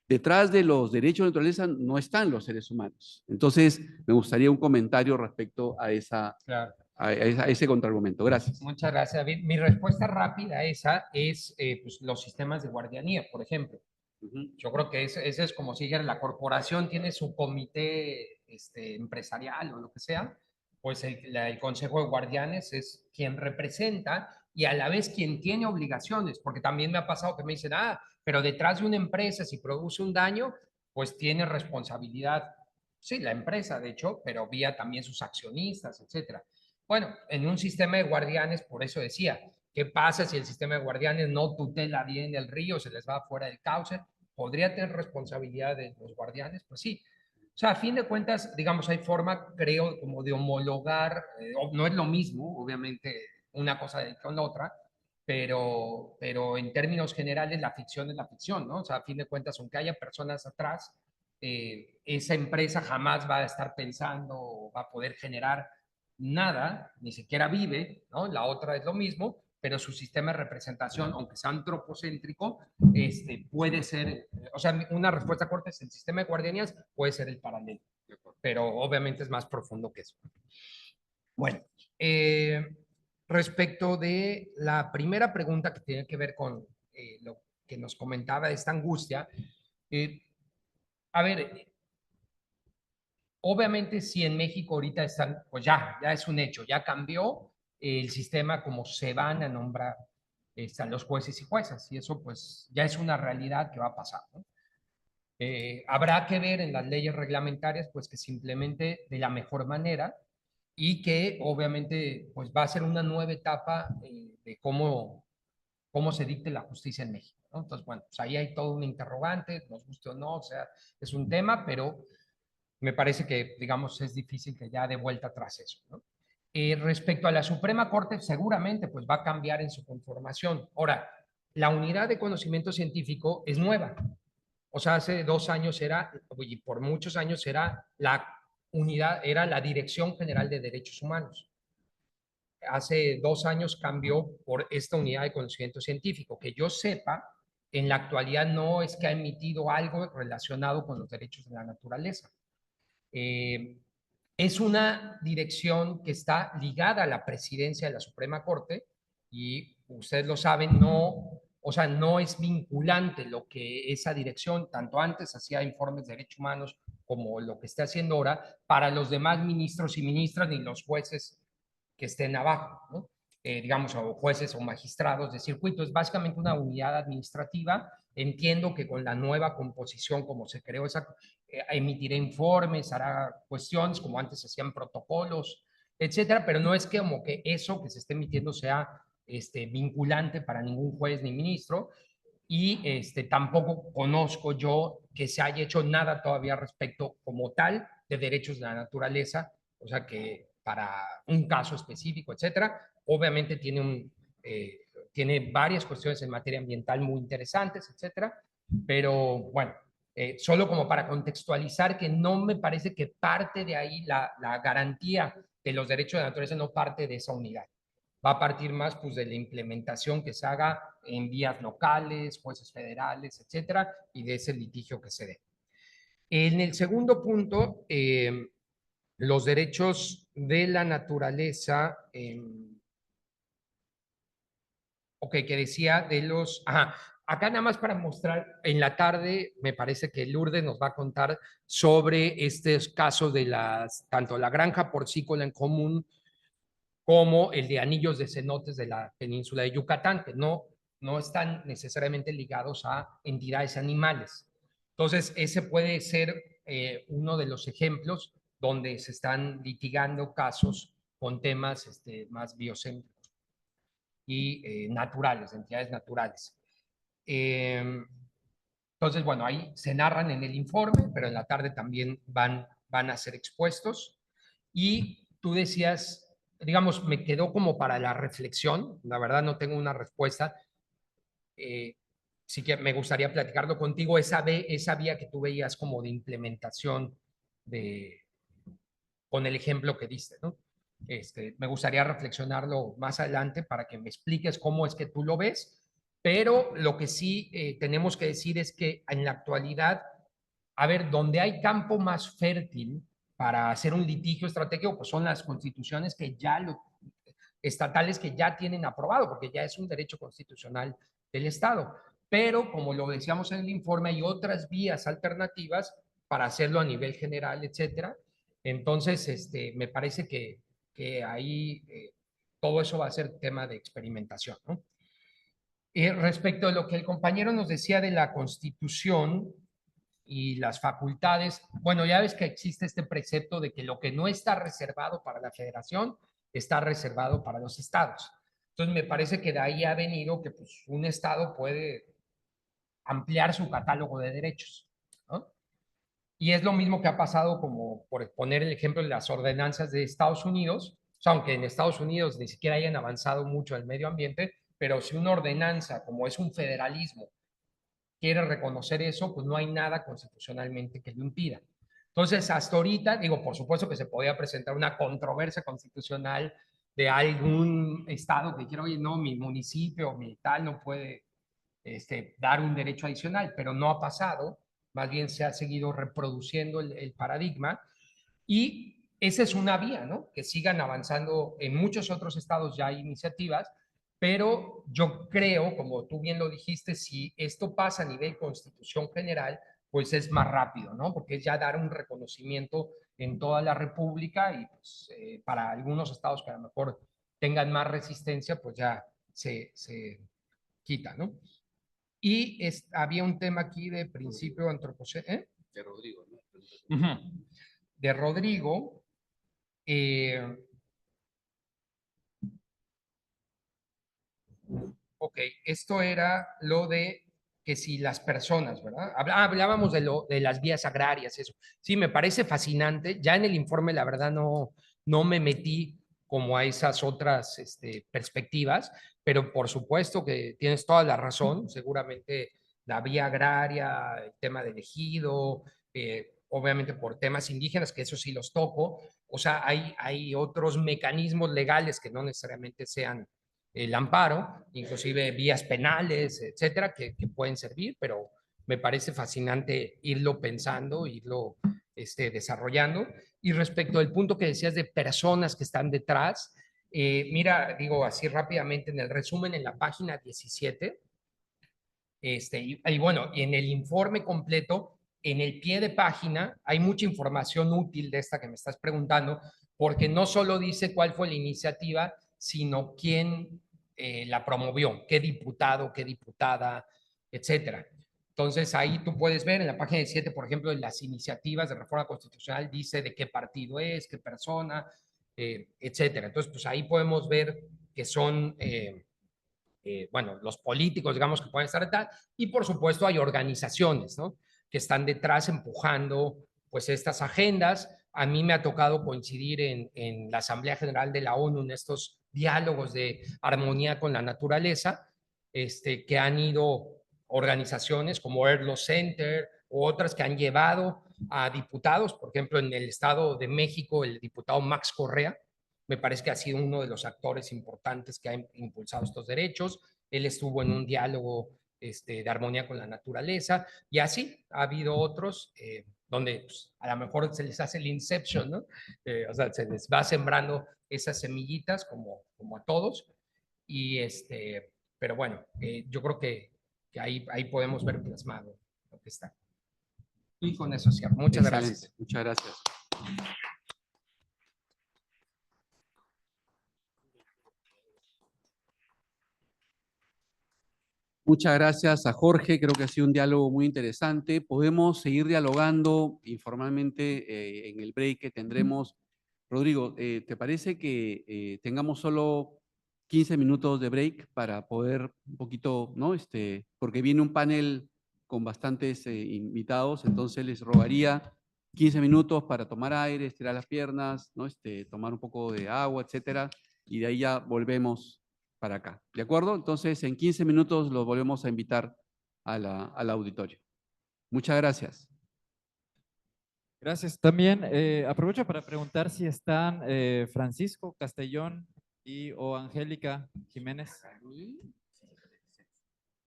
S1: Detrás de los derechos de naturaleza no están los seres humanos. Entonces, me gustaría un comentario respecto a ese contraargumento. Gracias.
S2: Muchas gracias, David. Mi respuesta rápida a esa es pues, los sistemas de guardianía, por ejemplo. Yo creo que ese es como si la corporación tiene su comité empresarial o lo que sea, pues el Consejo de Guardianes es quien representa y a la vez quien tiene obligaciones, porque también me ha pasado que me dicen, pero detrás de una empresa, si produce un daño, pues tiene responsabilidad, sí, la empresa, de hecho, pero vía también sus accionistas, etcétera. Bueno, en un sistema de guardianes, por eso decía, ¿qué pasa si el sistema de guardianes no tutela bien el río, se les va fuera del cauce? ¿Podría tener responsabilidad de los guardianes? Pues sí. O sea, a fin de cuentas, digamos, hay forma, creo, como de homologar, no es lo mismo, obviamente, una cosa con la otra, pero en términos generales la ficción es la ficción, ¿no? O sea, a fin de cuentas, aunque haya personas atrás, esa empresa jamás va a estar pensando o va a poder generar nada, ni siquiera vive, ¿no? La otra es lo mismo, pero su sistema de representación, aunque sea antropocéntrico, puede ser, o sea, una respuesta corta es el sistema de guardianías puede ser el paralelo, pero obviamente es más profundo que eso. Bueno, respecto de la primera pregunta que tiene que ver con lo que nos comentaba de esta angustia, a ver, obviamente si en México ahorita están, pues ya es un hecho, ya cambió el sistema como se van a nombrar los jueces y juezas, y eso pues ya es una realidad que va a pasar, ¿no? Habrá que ver en las leyes reglamentarias pues que se implemente de la mejor manera y que obviamente pues va a ser una nueva etapa de cómo se dicte la justicia en México, ¿no? Entonces, bueno, pues ahí hay todo un interrogante, nos guste o no, o sea, es un tema, pero me parece que, digamos, es difícil que ya dé vuelta atrás eso, ¿no? Respecto a la Suprema Corte, seguramente pues va a cambiar en su conformación. Ahora, la unidad de conocimiento científico es nueva. O sea, hace 2 años era, y por muchos años era la unidad, era la Dirección General de Derechos Humanos. Hace 2 años cambió por esta unidad de conocimiento científico. Que yo sepa, en la actualidad no es que ha emitido algo relacionado con los derechos de la naturaleza. Es una dirección que está ligada a la presidencia de la Suprema Corte y ustedes lo saben, no, o sea, no es vinculante lo que esa dirección, tanto antes hacía informes de derechos humanos como lo que está haciendo ahora, para los demás ministros y ministras ni los jueces que estén abajo, ¿no? Digamos, o jueces o magistrados de circuito. Es básicamente una unidad administrativa. Entiendo que con la nueva composición, como se creó esa, emitirá informes, hará cuestiones, como antes se hacían protocolos, etcétera, pero no es que como que eso que se esté emitiendo sea vinculante para ningún juez ni ministro, y tampoco conozco yo que se haya hecho nada todavía respecto como tal de derechos de la naturaleza, o sea que para un caso específico, etcétera. Obviamente tiene varias cuestiones en materia ambiental muy interesantes, etcétera, pero bueno, solo como para contextualizar que no me parece que parte de ahí la garantía de los derechos de la naturaleza no parte de esa unidad. Va a partir más pues, de la implementación que se haga en vías locales, jueces federales, etcétera, y de ese litigio que se dé. En el segundo punto, los derechos de la naturaleza, que decía de los... acá nada más para mostrar, en la tarde me parece que Lourdes nos va a contar sobre estos casos de tanto la granja porcícola en común como el de anillos de cenotes de la península de Yucatán, que no están necesariamente ligados a entidades animales. Entonces, ese puede ser uno de los ejemplos donde se están litigando casos con temas más biocéntricos y naturales, entidades naturales. Entonces, bueno, ahí se narran en el informe, pero en la tarde también van a ser expuestos. Y tú decías, digamos, me quedó como para la reflexión, la verdad no tengo una respuesta, sí que me gustaría platicarlo contigo, esa vía que tú veías como de implementación con el ejemplo que diste, ¿no? Me gustaría reflexionarlo más adelante para que me expliques cómo es que tú lo ves, pero lo que sí tenemos que decir es que en la actualidad, a ver, donde hay campo más fértil para hacer un litigio estratégico, pues son las constituciones estatales que ya tienen aprobado, porque ya es un derecho constitucional del Estado. Pero, como lo decíamos en el informe, hay otras vías alternativas para hacerlo a nivel general, etcétera. Entonces, me parece que ahí todo eso va a ser tema de experimentación, ¿no? Respecto a lo que el compañero nos decía de la Constitución y las facultades, bueno, ya ves que existe este precepto de que lo que no está reservado para la federación está reservado para los estados. Entonces, me parece que de ahí ha venido que pues, un estado puede ampliar su catálogo de derechos, ¿no? Y es lo mismo que ha pasado, como por poner el ejemplo de las ordenanzas de Estados Unidos, o sea, aunque en Estados Unidos ni siquiera hayan avanzado mucho en el medio ambiente, pero si una ordenanza, como es un federalismo, quiere reconocer eso, pues no hay nada constitucionalmente que lo impida. Entonces, hasta ahorita, digo, por supuesto que se podía presentar una controversia constitucional de algún estado que quiera, oye, no, mi municipio, mi tal, no puede dar un derecho adicional, pero no ha pasado, más bien se ha seguido reproduciendo el paradigma y esa es una vía, ¿no? Que sigan avanzando. En muchos otros estados ya hay iniciativas, pero yo creo, como tú bien lo dijiste, si esto pasa a nivel Constitución General, pues es más rápido, ¿no? Porque es ya dar un reconocimiento en toda la República y pues, para algunos estados que a lo mejor tengan más resistencia, pues ya se quita, ¿no? Y había un tema aquí de principio antropocéntrico, ¿eh?
S1: De Rodrigo, ¿no?
S2: De Rodrigo. Ok, esto era lo de que si las personas, ¿verdad? Hablábamos de las vías agrarias, eso. Sí, me parece fascinante. Ya en el informe, la verdad, no me metí como a esas otras perspectivas, pero por supuesto que tienes toda la razón. Seguramente la vía agraria, el tema del ejido, obviamente por temas indígenas, que eso sí los toco. O sea, hay otros mecanismos legales que no necesariamente sean el amparo, inclusive vías penales, etcétera, que pueden servir, pero me parece fascinante irlo pensando, irlo desarrollando. Y respecto al punto que decías de personas que están detrás, mira, digo así rápidamente en el resumen en la página 17, y bueno, y en el informe completo, en el pie de página, hay mucha información útil de esta que me estás preguntando, porque no solo dice cuál fue la iniciativa, sino quién la promovió, qué diputado, qué diputada, etcétera. Entonces ahí tú puedes ver en la página 17, por ejemplo, en las iniciativas de reforma constitucional, dice de qué partido es, qué persona, etcétera. Entonces, pues ahí podemos ver que son bueno, los políticos, digamos, que pueden estar detrás, y por supuesto hay organizaciones, ¿no? Que están detrás empujando, pues, estas agendas. A mí me ha tocado coincidir en la Asamblea General de la ONU en estos diálogos de armonía con la naturaleza, que han ido organizaciones como Earth Law Center u otras que han llevado a diputados, por ejemplo, en el Estado de México, el diputado Max Correa, me parece que ha sido uno de los actores importantes que ha impulsado estos derechos. Él estuvo en un diálogo de armonía con la naturaleza y así ha habido otros donde pues, a lo mejor se les hace el inception, ¿no? O sea, se les va sembrando esas semillitas como a todos. Y pero bueno, yo creo que ahí podemos ver plasmado lo que está. Y con eso cierro. Muchas gracias.
S1: Muchas gracias. Muchas gracias a Jorge, creo que ha sido un diálogo muy interesante. Podemos seguir dialogando informalmente en el break que tendremos. Rodrigo, ¿te parece que tengamos solo 15 minutos de break para poder un poquito, ¿no? Porque viene un panel con bastantes invitados, entonces les rogaría 15 minutos para tomar aire, estirar las piernas, ¿no? Tomar un poco de agua, etcétera, y de ahí ya volvemos para acá. ¿De acuerdo? Entonces, en 15 minutos los volvemos a invitar al auditorio. Muchas gracias.
S3: Gracias. También aprovecho para preguntar si están Francisco Castellón o Angélica Jiménez.